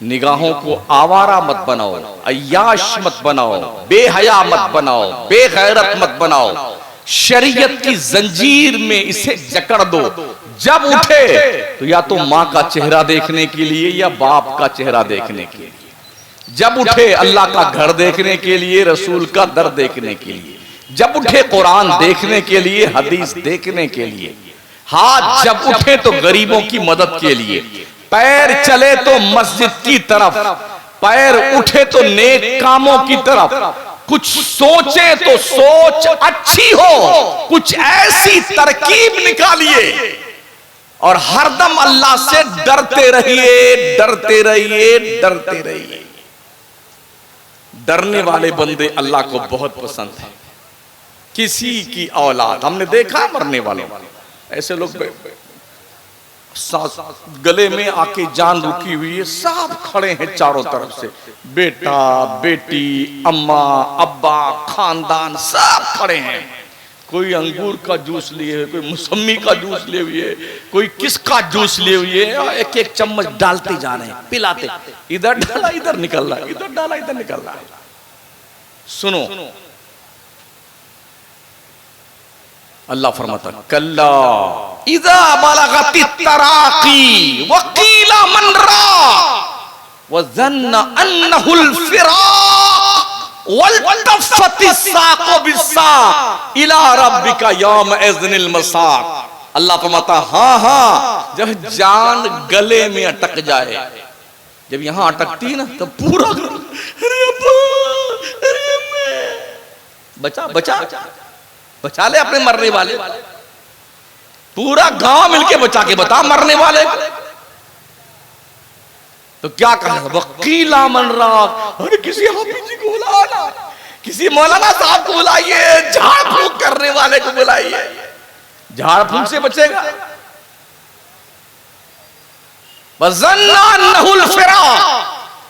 निगाहों को आवारा मत बनाओ, अय्याश मत बनाओ, बेहया मत बनाओ, बेगैरत मत बनाओ। शरीयत की जंजीर में इसे जकड़ दो। जब उठे तो या तो मां का चेहरा देखने के लिए या बाप का चेहरा देखने के लिए, जब उठे अल्लाह का घर देखने के लिए, रसूल का दर देखने के लिए, जब उठे कुरान देखने के लिए, हदीस देखने के लिए, हाथ जब उठे तो गरीबों की मदद के लिए, पैर चले तो मस्जिद की तरफ, पैर उठे तो नेक कामों की तरफ, कुछ सोचे तो सोच अच्छी हो, कुछ ऐसी तरकीब निकालिए और हरदम अल्लाह से डरते रहिए, डरते रहिए, डरते रहिए। डरने वाले बंदे अल्लाह को बहुत पसंद है। किसी की औलाद हमने देखा मरने वाले ऐसे लोग गले में आके जान रुकी हुई है, सब खड़े हैं चारों तरफ से, बेटा बेटी अम्मा अब्बा खानदान सब खड़े हैं। कोई अंगूर का जूस लिए हुए, कोई मौसमी का जूस लिए हुए, कोई किसका जूस लिए हुए, एक एक चम्मच डालते जा रहे हैं, पिलाते, इधर डाला इधर निकल रहा है, इधर डाला इधर निकल रहा है। सुनो अल्लाह फरमाता कल्ला इज़ा बलगति तराकी वकीला मन राक वज़न्ना अन्नहुल फिराक वल्तफ़ति साक़ु बिस्साक़ इला रब्बिका यौमइज़्निल मसाक़। अल्लाह फरमाता हाँ हाँ, जब जान गले में अटक जाए, जब यहां अटकती ना तो पूरा बचा बचा बचा ले अपने मरने वाले, पूरा गांव मिलके बचा के बता मरने वाले को। तो क्या कहा वकीला मन राक, अरे किसी हाफिज जी को बुलाना, किसी मौलाना साहब को बुलाइए, झाड़ फूंक करने वाले को बुलाइए, झाड़ फूंक से बचेगा। वज़न्ना अन्नहुल फिराक,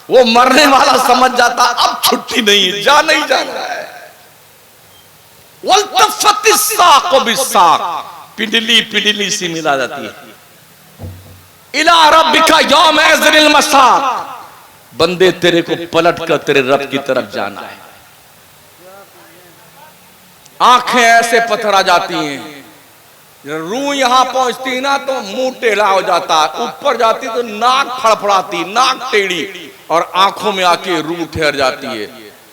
वो मरने वाला समझ जाता अब छुट्टी नहीं है, जा नहीं जाना है। वल्तफ़ति साक़ु बिस्साक़, पिंडली पिंडली सी मिला जाती है। इला रब्बिका यौमइज़्निल मसाक़, बंदे तेरे को पलट कर तेरे रब की तरफ जाना है। आंखें ऐसे पथरा जाती हैं, रूह यहां पहुंचती ना तो मुंह टेढ़ा हो जाता, ऊपर जाती तो नाक फड़फड़ाती, नाक टेढ़ी, और आंखों में आके रूह ठहर जाती है।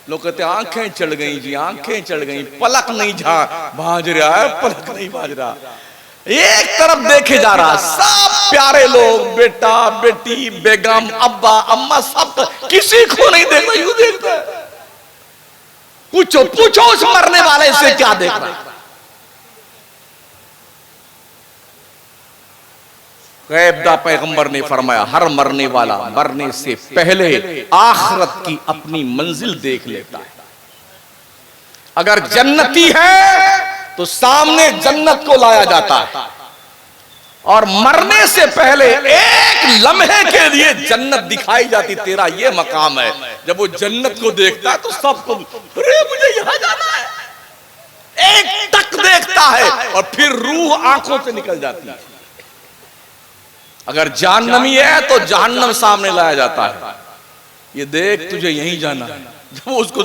लोग कहते हैं आंखें चढ़ गई जी, आंखें चढ़ गई, पलक नहीं भाज रहा है, पलक नहीं भाज रहा, एक तरफ देखे जा रहा, सब प्यारे लोग, बेटा बेटी बेगम अब्बा अम्मा सब, किसी को नहीं देखता, यूं देखता है। पूछो पूछो उस मरने वाले से क्या देख रहा है। गैबदा पैगंबर ने फरमाया, हर मरने वाला मरने से पहले आखिरत की अपनी मंजिल देख लेता है। अगर जन्नती है तो सामने जन्नत को लाया जाता है, और मरने से पहले एक लम्हे के लिए जन्नत दिखाई जाती, तेरा ये मकाम है। जब वो जन्नत को देखता है तो सबको, अरे मुझे यहां जाना है, एक टक देखता है और फिर रूह आंखों से निकल जाती है। अगर जहन्नमी है तो जहन्नम सामने लाया जाता है, ये देख तुझे यहीं जाना है। जब उसको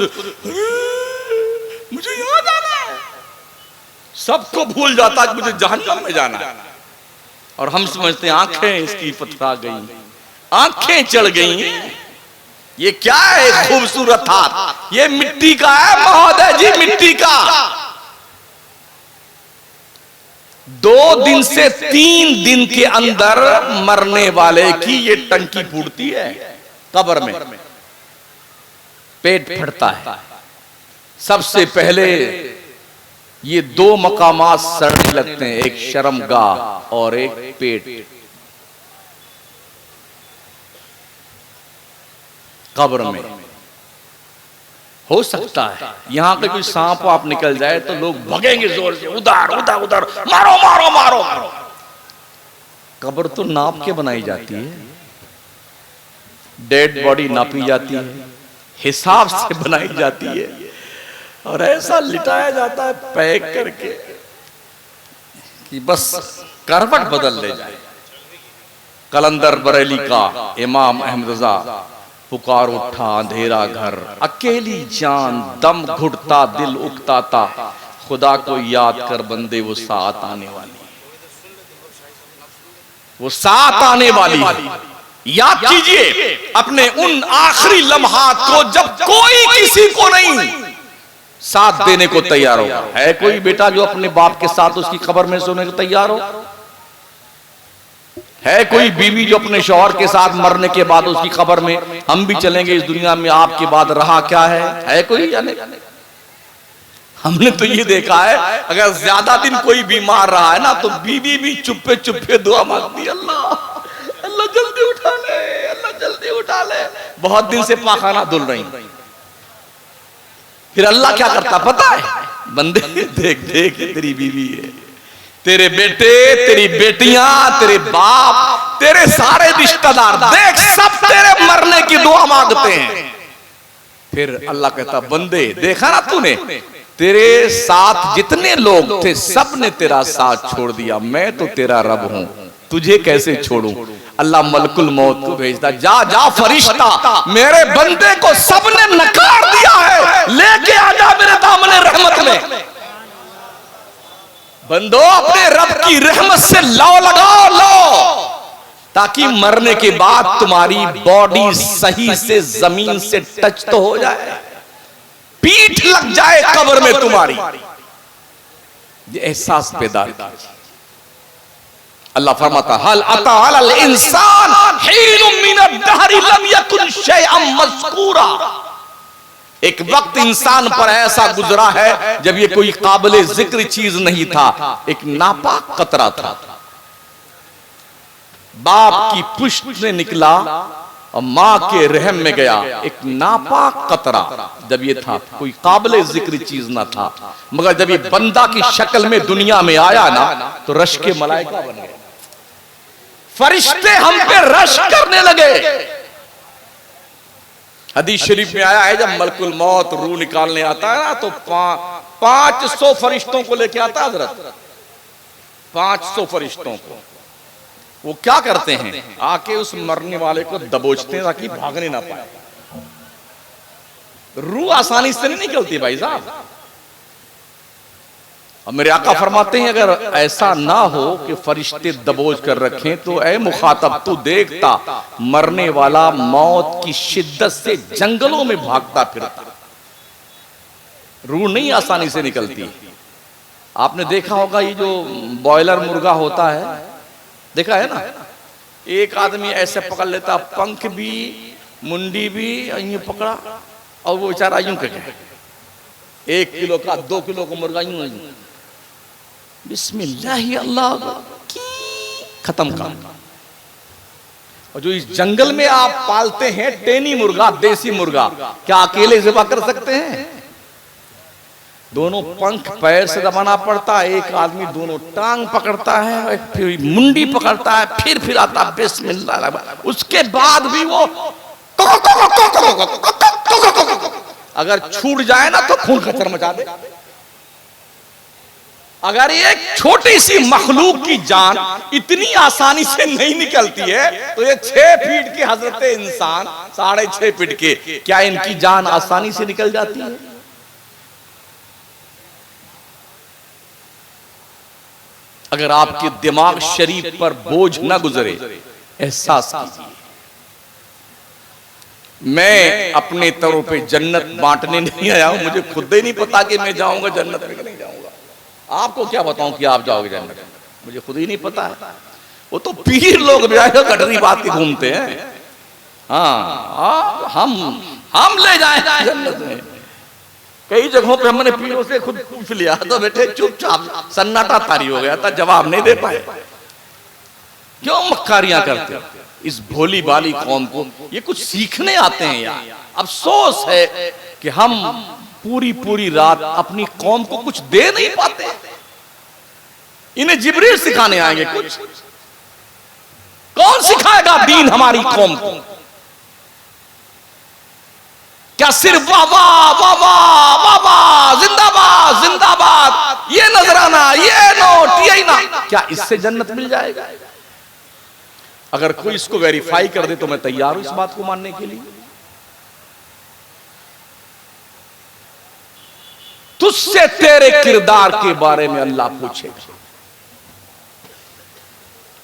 मुझे यहां जाना है, सबको भूल जाता है मुझे जहन्नम में जाना है। और हम समझते हैं आंखें इसकी पथरा गई, आंखें चढ़ गई, ये क्या है खूबसूरत हाथ, ये मिट्टी का है महोदय जी, मिट्टी का। 2 दिन से 3 दिन के अंदर मरने वाले की ये टंकी फूटती है, कब्र में पेट फटता है। सबसे पहले ये 2 मकामात सड़ने लगते हैं, एक शर्मगाह और एक पेट। कब्र में हो सकता है यहां पे कोई सांप आप निकल जाए तो लोग भगेंगे जोर से, उधर उधर उधर, मारो मारो मारो मारो। कब्र तो नाप के बनाई जाती है, डेड बॉडी नापी जाती है, हिसाब से बनाई जाती है, और ऐसा लिटाया जाता है पैक करके कि बस करवट बदल ले जाए। कलंदर बरेली का इमाम अहमद रजा, पुकार उठा अंधेरा घर, अकेली जान, दम घुटता दिल उकता था, खुदा को याद कर बंदे वो साथ आने वाली, वो साथ आने वाली। याद कीजिए अपने उन आखिरी लम्हात को जब कोई किसी को नहीं साथ देने को तैयार हो। है कोई बेटा जो अपने बाप के साथ उसकी कब्र में सोने को तैयार हो? है कोई बीवी जो अपने शौहर के साथ मरने के बाद उसकी कब्र में, हम भी चलेंगे इस दुनिया में, आपके बाद रहा क्या है कोई? या नहीं? हमने तो ये देखा है अगर ज्यादा दिन कोई बीमार रहा है ना तो बीवी भी चुप्पे चुप्पे दुआ मांगती है, अल्लाह अल्लाह जल्दी उठा ले, अल्लाह जल्दी उठा ले। बहुत दिन से पाखाना धुल रही, फिर अल्लाह क्या करता पता है? बंदे देख देख तेरी बीवी है, तेरे बेटे, तेरी बेटियां, तेरे बाप, तेरे सारे रिश्तेदार, देख सब तेरे मरने की दुआ मांगते हैं। फिर अल्लाह कहता बंदे देखा ना तूने, तेरे साथ जितने लोग थे सब ने तेरा साथ छोड़ दिया, मैं तो तेरा रब हूं, तुझे कैसे छोड़ूं? अल्लाह मलकुल मौत को भेजता, जा जा फरिश्ता, मेरे बंदे को सबने नकार दिया है, लेके आजा मेरे दामने रहमत में। बंदो अपने रब की रहमत से लो लगाओ, लो, ताकि मरने के बाद तुम्हारी बॉडी सही से जमीन से टच तो हो जाए, पीठ लग जाए कब्र में तुम्हारी। ये एहसास पैदा कीजिए। अल्लाह फरमाता हल अता अलल इंसान हीनुम मिनद दहरी लम यकुन शैअन मज़कूरा। एक वक्त इंसान पर ऐसा गुजरा है जब ये कोई काबिले जिक्र चीज नहीं था, एक नापाक कतरा था, बाप की पुष्ट से निकला और मां के रहम में गया, एक नापाक कतरा। जब ये था कोई काबिले जिक्र चीज ना था, मगर जब ये बंदा की शक्ल में दुनिया में आया ना तो रश के मलाइका बन गए, फरिश्ते हम पे रश करने लगे। हदीस शरीफ में आया है जब मलकुल मौत रूह निकालने आता है ना तो 500 फरिश्तों को लेके आता है हजरत, 500 फरिश्तों को। वो क्या करते हैं, आके उस मरने वाले को दबोचते हैं ताकि भागने ना पाए। रूह आसानी से नहीं निकलती भाई साहब। और मेरे आका फरमाते हैं अगर ऐसा ना हो कि फरिश्ते दबोच कर रखें तो ऐ मुखातब तू देखता मरने वाला मौत की शिद्दत से जंगलों में भागता फिरता। रूह नहीं आसानी से निकलती। आपने देखा होगा ये जो बॉयलर मुर्गा होता है, देखा है ना, एक आदमी ऐसे पकड़ लेता, पंख भी मुंडी भी यूं पकड़ा और वो बेचारा यूं कहे 1 किलो का 2 किलो का मुर्गा यूं बिस्मिल्लाह अल्लाह की खत्म कर। और जो इस जंगल में आप पालते हैं टेनी मुर्गा, देसी मुर्गा, क्या अकेले ज़िबा कर सकते हैं? दोनों पंख पैर से दबाना पड़ता है, एक आदमी दोनों टांग पकड़ता है, फिर मुंडी पकड़ता है, फिर आता है बिस्मिल्लाह। उसके बाद भी वो अगर छूट जाए ना तो खून खचर मचा दे। अगर एक छोटी सी मखलूक की जान इतनी आसानी से नहीं निकलती है तो ये 6 फीट के हजरत इंसान 6.5 फीट के, क्या इनकी जान आसानी से निकल जाती है? अगर आपके दिमाग शरीफ पर बोझ न गुजरे, एहसास कीजिए, मैं अपने तौर पे जन्नत बांटने नहीं आया हूं। मुझे खुद ही नहीं पता कि मैं जाऊंगा जन्नत में कि नहीं जाऊंगा। आपको क्या बताऊं कि आप जाओगे जन्नत में, मुझे खुद ही नहीं पता है। वो तो पीर लोग गठरी बात के घूमते हैं। हाँ, हम ले जाए जन्नत में। कई जगहों पे हमने पीरों से खुद पूछ लिया तो बेटे चुपचाप सन्नाटा तारी हो गया था, जवाब नहीं दे पाए। क्यों मक्कारियां करते हो इस भोली बाली कौम को? ये कुछ सीखने आते हैं यार। अफसोस है कि हम पूरी रात अपनी कौम को कुछ दे नहीं पाते। इन्हें जिब्रील सिखाने आएंगे कुछ? कौन सिखाएगा दीन हमारी कौम को? क्या सिर्फ वाह वाह वाह वाह वाह वाह, जिंदाबाद जिंदाबाद, ये नजराना, ये नोट, ये ना, क्या इससे जन्नत मिल जाएगा? अगर कोई इसको वेरीफाई कर दे तो मैं तैयार हूं इस बात को मानने के लिए। तुझसे तेरे किरदार के बारे में अल्लाह पूछेगा,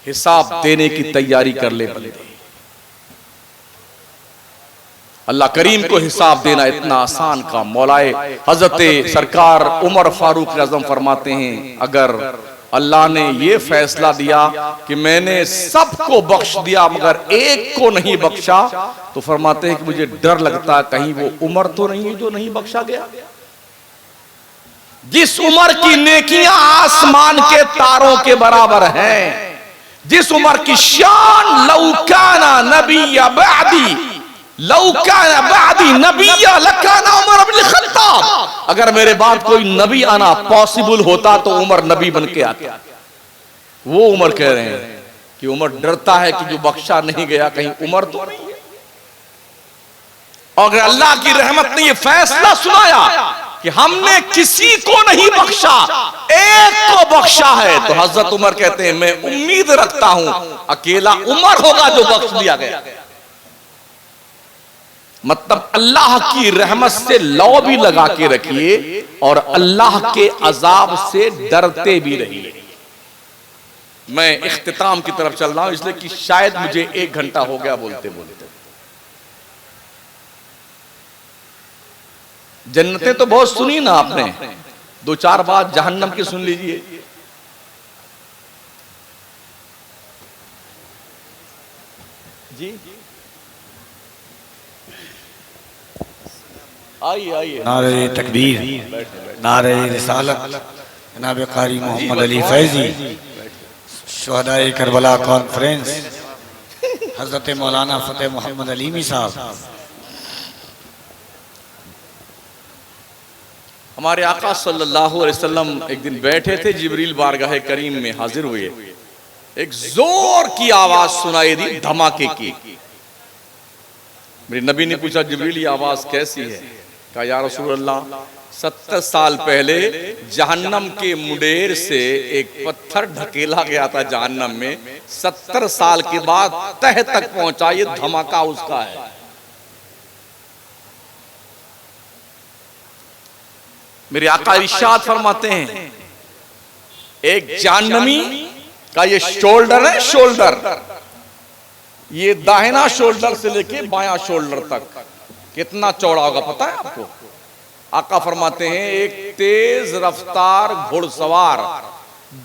हिसाब देने की तैयारी कर ले बंदे। अल्लाह करीम को हिसाब देना इतना आसान काम। मौलाए हजरत सरकार उमर फारूक आजम फरमाते हैं, अगर अल्लाह ने ये फैसला दिया कि मैंने सबको बख्श दिया मगर एक को नहीं बख्शा, तो फरमाते हैं कि मुझे डर लगता है कहीं वो उमर तो नहीं है जो नहीं बख्शा गया। जिस उमर की नेकियां आसमान के तारों के बराबर हैं, जिस उमर की शान लौकाना नबिया बादी, लौकाना बादी नबिया लकाना उमर इब्न खत्ताब। अगर मेरे बाद कोई नबी आना पॉसिबल होता तो उमर नबी बन के आता। वो उमर कह रहे हैं कि उमर डरता है कि जो बख्शा नहीं गया कहीं उमर तो नहीं है। और अगर अल्लाह की रहमत ने ये फैसला सुनाया कि हमने किसी को नहीं बख्शा, एक को बख्शा है, तो हजरत उमर कहते हैं मैं उम्मीद रखता हूं अकेला उमर होगा जो बख्श दिया गया। मतलब अल्लाह की रहमत से लौ भी लगा के रखिए और अल्लाह के अजाब से डरते भी रहिए। मैं इख्तिताम की तरफ चल रहा हूं इसलिए कि शायद मुझे 1 घंटा हो गया बोलते बोलते। जन्नतें तो बहुत सुनी ना आपने, 2-4 बात जहन्नम की सुन लीजिए। जी आइए आइए। नारे तकबीर, नारे रिसालत, जनाब कारी मोहम्मद अली फैजी, शुहदाए करबला कॉन्फ्रेंस, हजरत मौलाना फतेह मोहम्मद अलीमी साहब। हमारे आका सल्लल्लाहु अलैहि वसल्लम एक दिन बैठे थे, जिब्रील बारगाह करीम में हाजिर हुए। एक जोर की आवाज सुनाई दी, धमाके की। मेरे नबी ने पूछा जिब्रील ये आवाज कैसी है? कहा या रसूल अल्लाह, 70 साल पहले जहन्नम के मुंडेर से एक पत्थर ढकेला गया था जहन्नम में, 70 साल के बाद तह तक पहुंचा, ये धमाका उसका है। मेरे आका इरशाद फरमाते हैं एक जहन्नमी का ये शोल्डर है, शोल्डर, ये दाहिना शोल्डर से लेके बायां शोल्डर तक कितना चौड़ा होगा पता है आपको? आका फरमाते हैं एक तेज रफ्तार घुड़सवार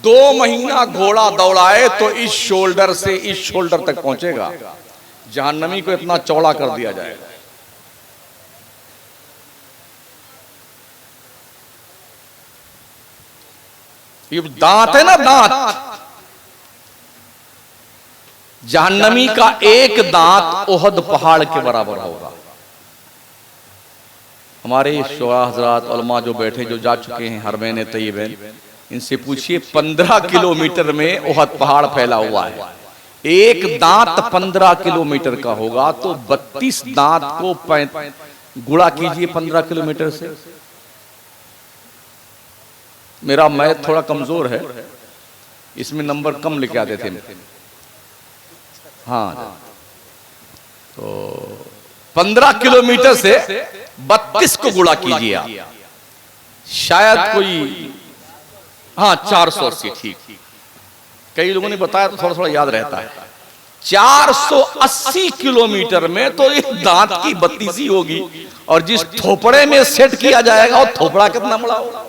2 महीना घोड़ा दौड़ाए तो इस शोल्डर से इस शोल्डर तक पहुंचेगा। जहन्नमी को इतना चौड़ा कर दिया जाएगा। ये दांत है ना, दांत, जहन्नमी का एक दांत ओहद पहाड़ के बराबर होगा। हमारे शोरा हजरात उलमा जो बैठे, जो जा चुके हैं हरमैन तय्यबैन, इनसे पूछिए 15 किलोमीटर में ओहद पहाड़ फैला हुआ है। एक दांत 15 किलोमीटर का होगा तो 32 दांत को गुणा कीजिए 15 किलोमीटर से। मेरा मैथ थोड़ा कमजोर है, इसमें नंबर कम लेके आते थे। हाँ, तो 15 किलोमीटर से 32 को गुणा कीजिए आप, शायद कोई, हाँ 480, ठीक। कई लोगों ने बताया तो थोड़ा थोड़ा याद रहता है। 480 किलोमीटर में तो एक दांत की 32 होगी, और जिस थोपड़े में सेट किया जाएगा वो थोपड़ा कितना बड़ा होगा।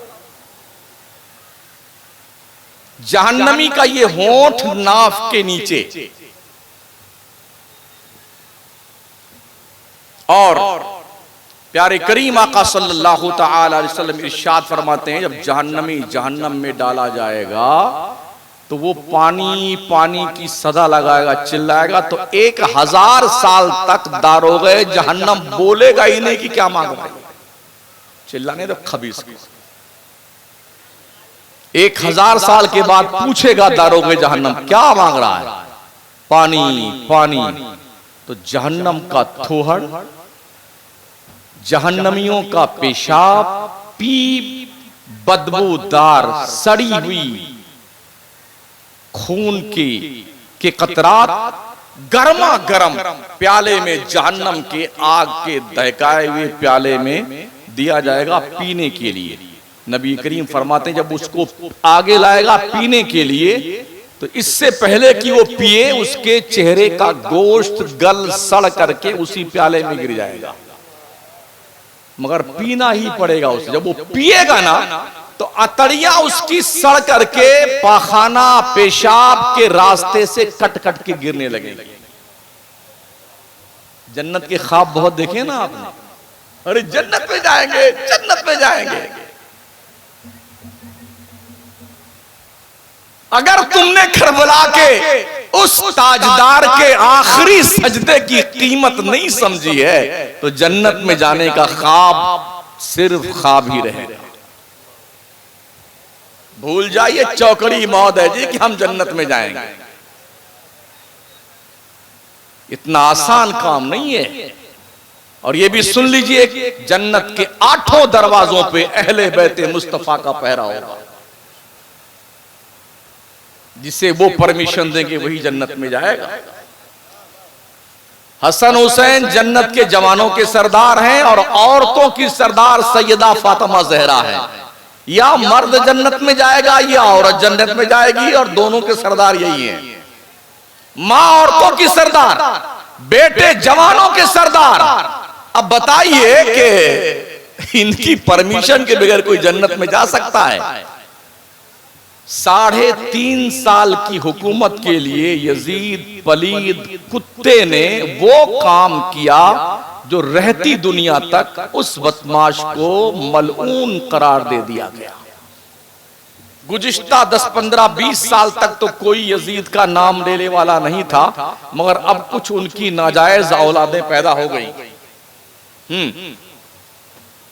जहन्नमी का ये होंठ नाफ के नीचे, और प्यारे करीम आका सल्लल्लाहु तआला अलैहि वसल्लम इरशाद फरमाते हैं, जब जहन्नमी जहन्नम में डाला जाएगा तो वो पानी पानी की सदा लगाएगा, चिल्लाएगा, तो 1000 साल तक दारोगे जहन्नम बोलेगा ही नहीं कि क्या मांग रहा है। चिल्लाने तो खबीस, 1000 साल के बाद पूछेगा दारोगे जहन्नम क्या मांग रहा है, पानी पानी। तो जहन्नम का थोहड़, जहन्नमियों का पेशाब, पीप, बदबूदार सड़ी हुई खून के कतरात गर्मा गर्म प्याले में, जहन्नम के आग के दहकाए हुए प्याले में दिया जाएगा पीने के लिए। नबी करीम फरमाते हैं जब उसको आगे लाएगा पीने के लिए, तो इससे पहले कि वो पिए उसके चेहरे का गोश्त गल सड़ करके उसी प्याले में गिर जाएगा, मगर पीना ही पड़ेगा उसे। जब वो पिएगा ना तो अतड़ियां उसकी सड़ करके पाखाना पेशाब के रास्ते से कट कट के गिरने लगेगी। जन्नत के ख्वाब बहुत देखे ना आपने, अरे जन्नत में जाएंगे, जन्नत में जाएंगे। अगर तुमने करबला के उस ताजदार के आखिरी सजदे की कीमत नहीं समझी है तो जन्नत में जाने का ख्वाब सिर्फ ख्वाब ही रहेगा। भूल जाइए चौकड़ी मौत है जी कि हम जन्नत में जाएंगे, इतना आसान काम नहीं है। और ये भी सुन लीजिए, जन्नत के 8 दरवाजों पे अहले बैते मुस्तफा का पहरा होगा, जिसे वो परमिशन देंगे वही जन्नत में जाएगा। हसन हुसैन जन्नत के जवानों के सरदार हैं और औरतों की सरदार सैयदा फातिमा जहरा है। या मर्द जन्नत में जाएगा या औरत जन्नत में जाएगी, और दोनों के सरदार यही हैं। मां औरतों की सरदार, बेटे जवानों के सरदार। अब बताइए कि इनकी परमिशन के बगैर कोई जन्नत में जा सकता है? 3.5 साल की हुकूमत के लिए यजीद पलीद कुत्ते ने वो काम किया जो रहती दुनिया तक उस बदमाश को मलऊन करार दे दिया गया। गुज़िश्ता 10, 15, 20 साल तक तो कोई यजीद का नाम लेने वाला नहीं था, मगर अब कुछ उनकी नाजायज औलादें पैदा हो गई।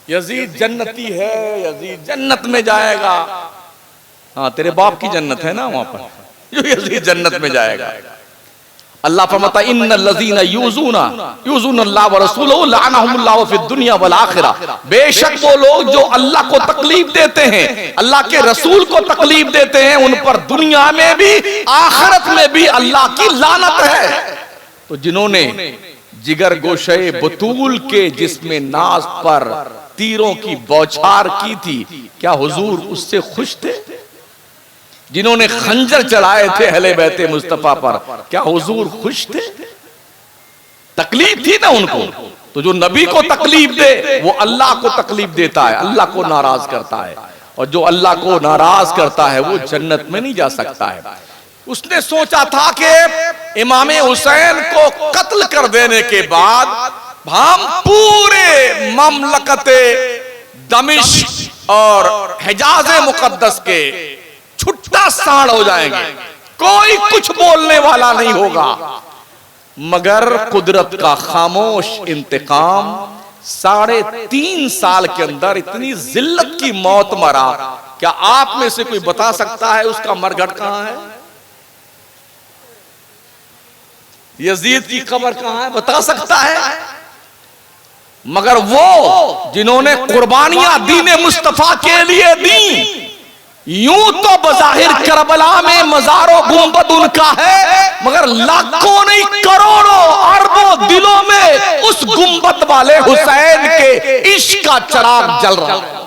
यजीद जन्नती है, यजीद जन्नत में जाएगा। हाँ, तेरे बाप की जन्नत है ना वहां पर, जो यजीद जन्नत में जाएगा। अल्लाह फरमाता इन्नल लज़ीना यूज़ूना अल्लाह व रसूलहु लअनहुमुल्लाहु फिद दुनिया वल आखिरा। बेशक वो लोग जो अल्लाह को तकलीफ देते हैं, अल्लाह के रसूल को तकलीफ देते हैं, उन पर दुनिया में भी आखिरत में भी अल्लाह की लानत है। तो जिन्होंने जिगर गोशे बतूल के जिसमें नाज पर तीरों की बौछार की थी, क्या हुजूर उससे खुश थे? जिन्होंने खंजर चलाए थे अहले बैते मुस्तफा पर, क्या हुजूर खुश थे? तकलीफ थी ना उनको। तो जो नबी को तकलीफ दे वो अल्लाह को तकलीफ देता है, अल्लाह को नाराज करता है, और जो अल्लाह को नाराज करता है वो जन्नत में नहीं जा सकता है। उसने सोचा था कि इमाम हुसैन को कत्ल कर देने के बाद हम पूरे ममलकते दमिश्क और हिजाज मुकद्दस के छुट्टा साड़ हो जाएंगे, कोई कुछ बोलने वाला नहीं होगा, मगर कुदरत का खामोश इंतकाम 3.5 साल के अंदर इतनी जिल्लत की मौत मरा। क्या आप में से कोई बता सकता है उसका मरघट कहां है? यजीद की कब्र कहां है? बता सकता है? मगर वो जिन्होंने कुर्बानियां दीन मुस्तफा के लिए दी, यूं तो बज़ाहिर करबला में मज़ारो गुंबद उनका है, मगर लाखों नहीं करोड़ों अरबों दिलों में उस गुंबद वाले हुसैन के इश्क का चिराग जल रहा है।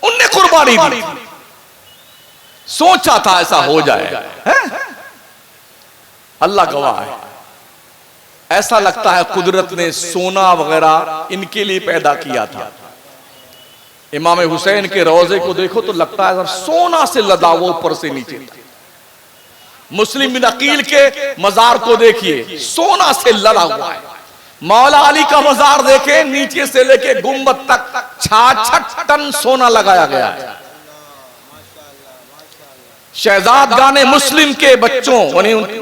उनने कुर्बानी दी, सोचा था ऐसा हो जाए, अल्लाह गवाह है। ऐसा लगता है कुदरत ने सोना वगैरह इनके लिए पैदा किया था। इमाम हुसैन के रोजे को देखो तो लगता है सोना से लदा वो ऊपर से नीचे। मुस्लिम बिन अकील के मजार को देखिए, सोना से लदा हुआ है। मौला अली का मजार देखे, नीचे से लेके गुंबद तक 66 टन सोना लगाया गया है। शहजाद गाने मुस्लिम के बच्चों,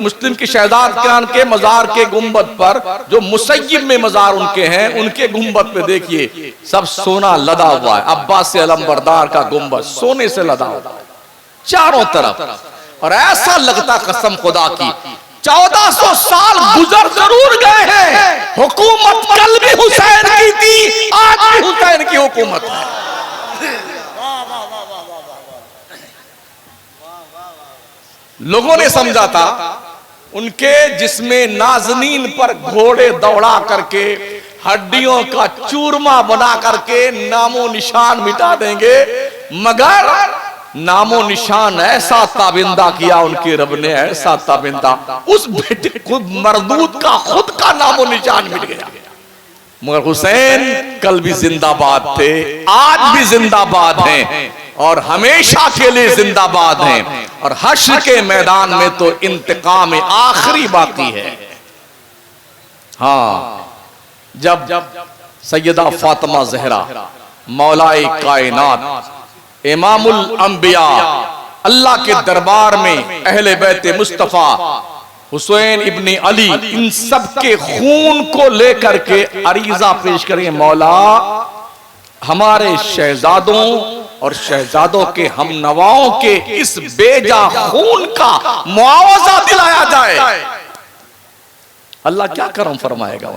मुस्लिम की शहजाद खान के मजार के गुंबद पर, जो मुसय्यब में मजार उनके हैं, उनके गुंबद पे देखिए सब सोना लदा हुआ है। अब्बास अलमबरदार का गुंबद सोने से लदा हुआ है चारों तरफ। और ऐसा लगता कसम खुदा की 1400 साल गुजर जरूर गए हैं, हुकूमत कल भी हुसैन की थी, आज भी हुसैन की हुकूमत है। लोगों ने समझा था उनके जिसमें नाज़नीन पर घोड़े दौड़ा करके हड्डियों का चूरमा बना करके नामो निशान मिटा देंगे, मगर नामो निशान ऐसा ताबिंदा किया उनके रब ने, ऐसा ताबिंदा, उस बेटे खुद मरदूद का खुद का नामो निशान मिट गया। मगर हुसैन कल भी जिंदाबाद थे, आज भी जिंदाबाद हैं और हमेशा के लिए जिंदाबाद हैं। और हश्र के मैदान में तो इंतकाम आखिरी बाकी है। हाँ, जब सैयदा फातिमा ज़हरा मौलाए कायनात इमामुल अंबिया अल्लाह के दरबार में अहले बैत मुस्तफा हुसैन इब्ने अली इन सब के खून को लेकर के अरीजा पेश करें, मौला हमारे शहजादों और शहजादों के हम नवाओं के इस बेजा खून का मुआवजा दिलाया जाए। अल्लाह क्या करम फरमाएगा?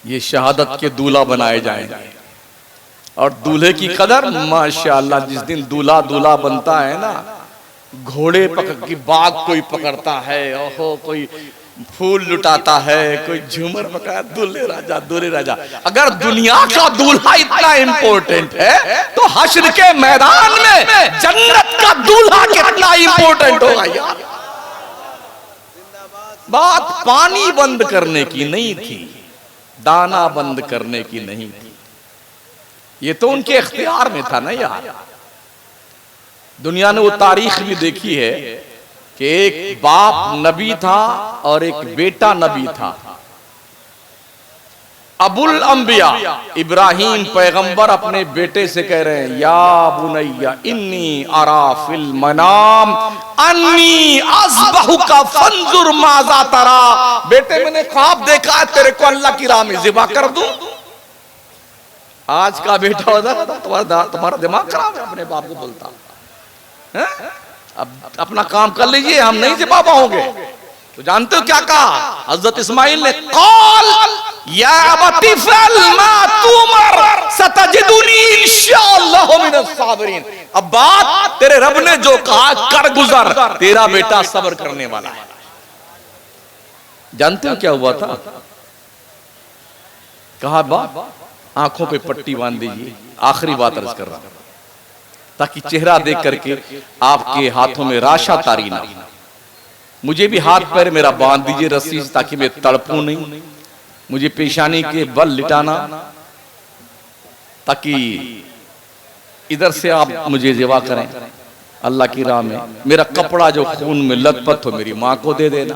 ये शहादत के दूल्हा बनाए जाएंगे। और दूल्हे की कदर माशाअल्लाह, जिस दिन दूल्हा दूल्हा बनता है ना, घोड़े पकड़ की बाग कोई पकड़ता है, ओहो कोई फूल लुटाता है, कोई झूमर पकड़ा, दूल्हे राजा दूल्हे राजा। अगर दुनिया का दूल्हा इतना इंपॉर्टेंट है तो हश्र के मैदान में जन्नत का दूल्हा कितना इंपॉर्टेंट होगा यार। बात पानी बंद करने की नहीं थी, दाना बंद करने की नहीं थी, ये तो उनके इख्तियार में था ना यार। दुनिया ने वो तारीख भी देखी है कि एक बाप नबी था और एक बेटा नबी था। अबुल अंबिया इब्राहिम पैगंबर अपने बेटे से कह रहे हैं, या बुनैया इन्नी अरा फिल मनाम अन्नी अज़बहुका फंजुर माज़ा तरा। बेटे मैंने ख्वाब देखा है तेरे को अल्लाह की राह में ज़िबा कर दूं। आज का बेटा होता तुम्हारा दिमाग खराब है, अपने बाप को बोलता है? अब अपना काम कर लीजिए, हम नहीं ज़िबा पाओगे। तो जानते हो क्या कहा हजरत इस्माइल ने? कौल या अबती फअल मा तुमर सतजिदुनी इंशाअल्लाह मिनस साबिरीन। अब बात तेरे रब ने जो कहा कर गुजर, तेरा बेटा सब्र करने वाला है। जानते हो क्या हुआ था? कहा बाप आंखों पे पट्टी बांध दीजिए, आखिरी बात अर्ज कर रहा हूं, ताकि चेहरा देख करके आपके हाथों में राशा तारी ना। मुझे भी हाथ पैर मेरा बांध दीजिए रस्सी, ताकि मैं तड़पूं नहीं। मुझे पेशानी के बल लिटाना, ताकि इधर से आप मुझे ज़िबा करें अल्लाह की राह में। मेरा कपड़ा जो खून में लथपथ हो मेरी माँ को दे देना।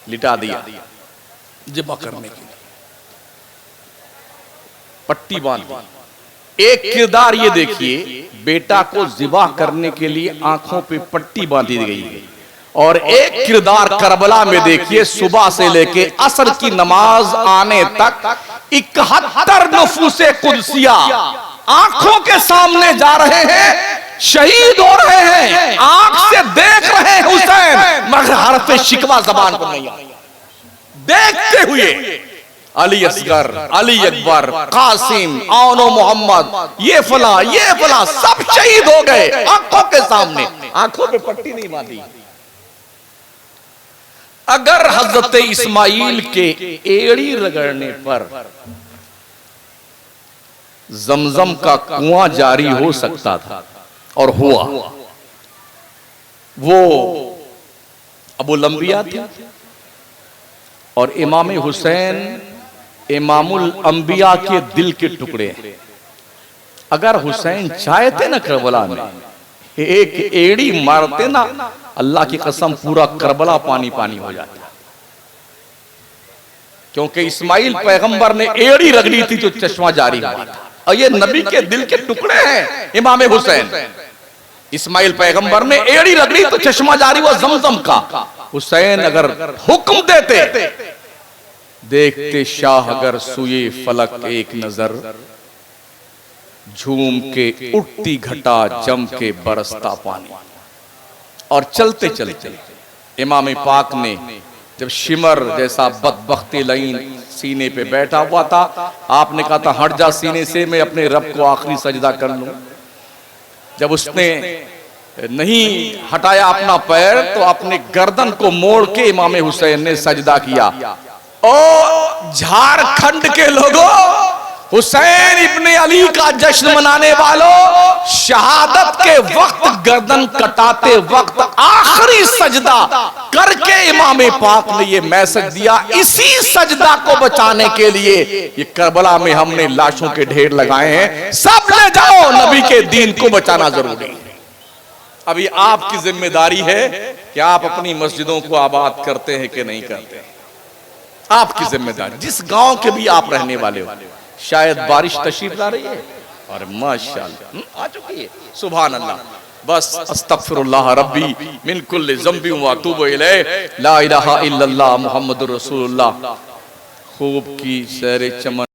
लिटा दिया ज़िबा करने के लिए। पट्टी बांध दी। एक किरदार ये देखिए, बेटा को जिबा करने के लिए आंखों पे पट्टी बांधी गई है। और एक किरदार करबला में देखिए, सुबह से लेके असर की नमाज आने तक 71 नफूसे कुदसिया आंखों के सामने जा रहे हैं, शहीद हो रहे हैं, आंख से देख रहे हैं हुसैन, मगर हरफ शिकवा जबान पर नहीं आया। देखते हुए अली असगर, अली अकबर, कासिम, औनो मोहम्मद, ये फला सब शहीद हो गए आंखों के सामने, आंखों पे पट्टी नहीं बांधी। अगर हजरत इस्माइल के एड़ी रगड़ने पर जमजम का कुआं जारी हो सकता था और हुआ, वो अबुल अंबिया थे और इमाम हुसैन इमामुल अंबिया के दिल के टुकड़े हैं। अगर हुसैन चाहते ना करबला में एक एड़ी मारते ना, अल्लाह की कसम पूरा करबला पानी पानी हो जाता, क्योंकि इस्माइल पैगंबर ने एड़ी रगड़ी थी जो चश्मा जारी हुआ था। और ये नबी के दिल के टुकड़े हैं इमाम हुसैन। इस्माइल पैगंबर ने एड़ी रगड़ी तो चश्मा जारी हुआ जमजम का। हुसैन अगर हुक्म देते, देखते शाह अगर सुए फलक एक नजर, झूम के उठती घटा जम के बरसता पानी। और चलते चलते इमाम पाक ने जब शिमर जैसा बदबख्ती लाइन सीने पे बैठा हुआ था, आपने कहा था हट जा सीने से, मैं अपने रब को आखिरी सजदा कर लूं। जब उसने नहीं हटाया अपना पैर, तो अपने गर्दन को मोड़ के इमाम हुसैन ने सजदा किया। ओ झारखंड के लोगों, हुसैन इब्ने अली का जश्न मनाने वालों, शहादत के वक्त गर्दन कटाते वक्त आखिरी सजदा करके इमाम पाक ने ये मैसेज दिया, इसी सजदा को बचाने के लिए ये करबला में हमने लाशों के ढेर लगाए हैं, सब ले जाओ, नबी के दीन को बचाना जरूरी है। अभी आपकी जिम्मेदारी है कि आप अपनी मस्जिदों को आबाद करते हैं कि नहीं करते। आपकी जिम्मेदारी, जिस गांव के भी आप रहने वाले हो। शायद बारिश तशरीफ ला रही है और माशाअल्लाह आ चुकी है, सुभान अल्लाह। बस अस्तगफिरुल्लाह रब्बी मिन कुल्लि ज़ंबि व अतूबु इलैह, ला इलाहा इल्लल्लाह मुहम्मदुर रसूलुल्लाह। खूब की सैर चमन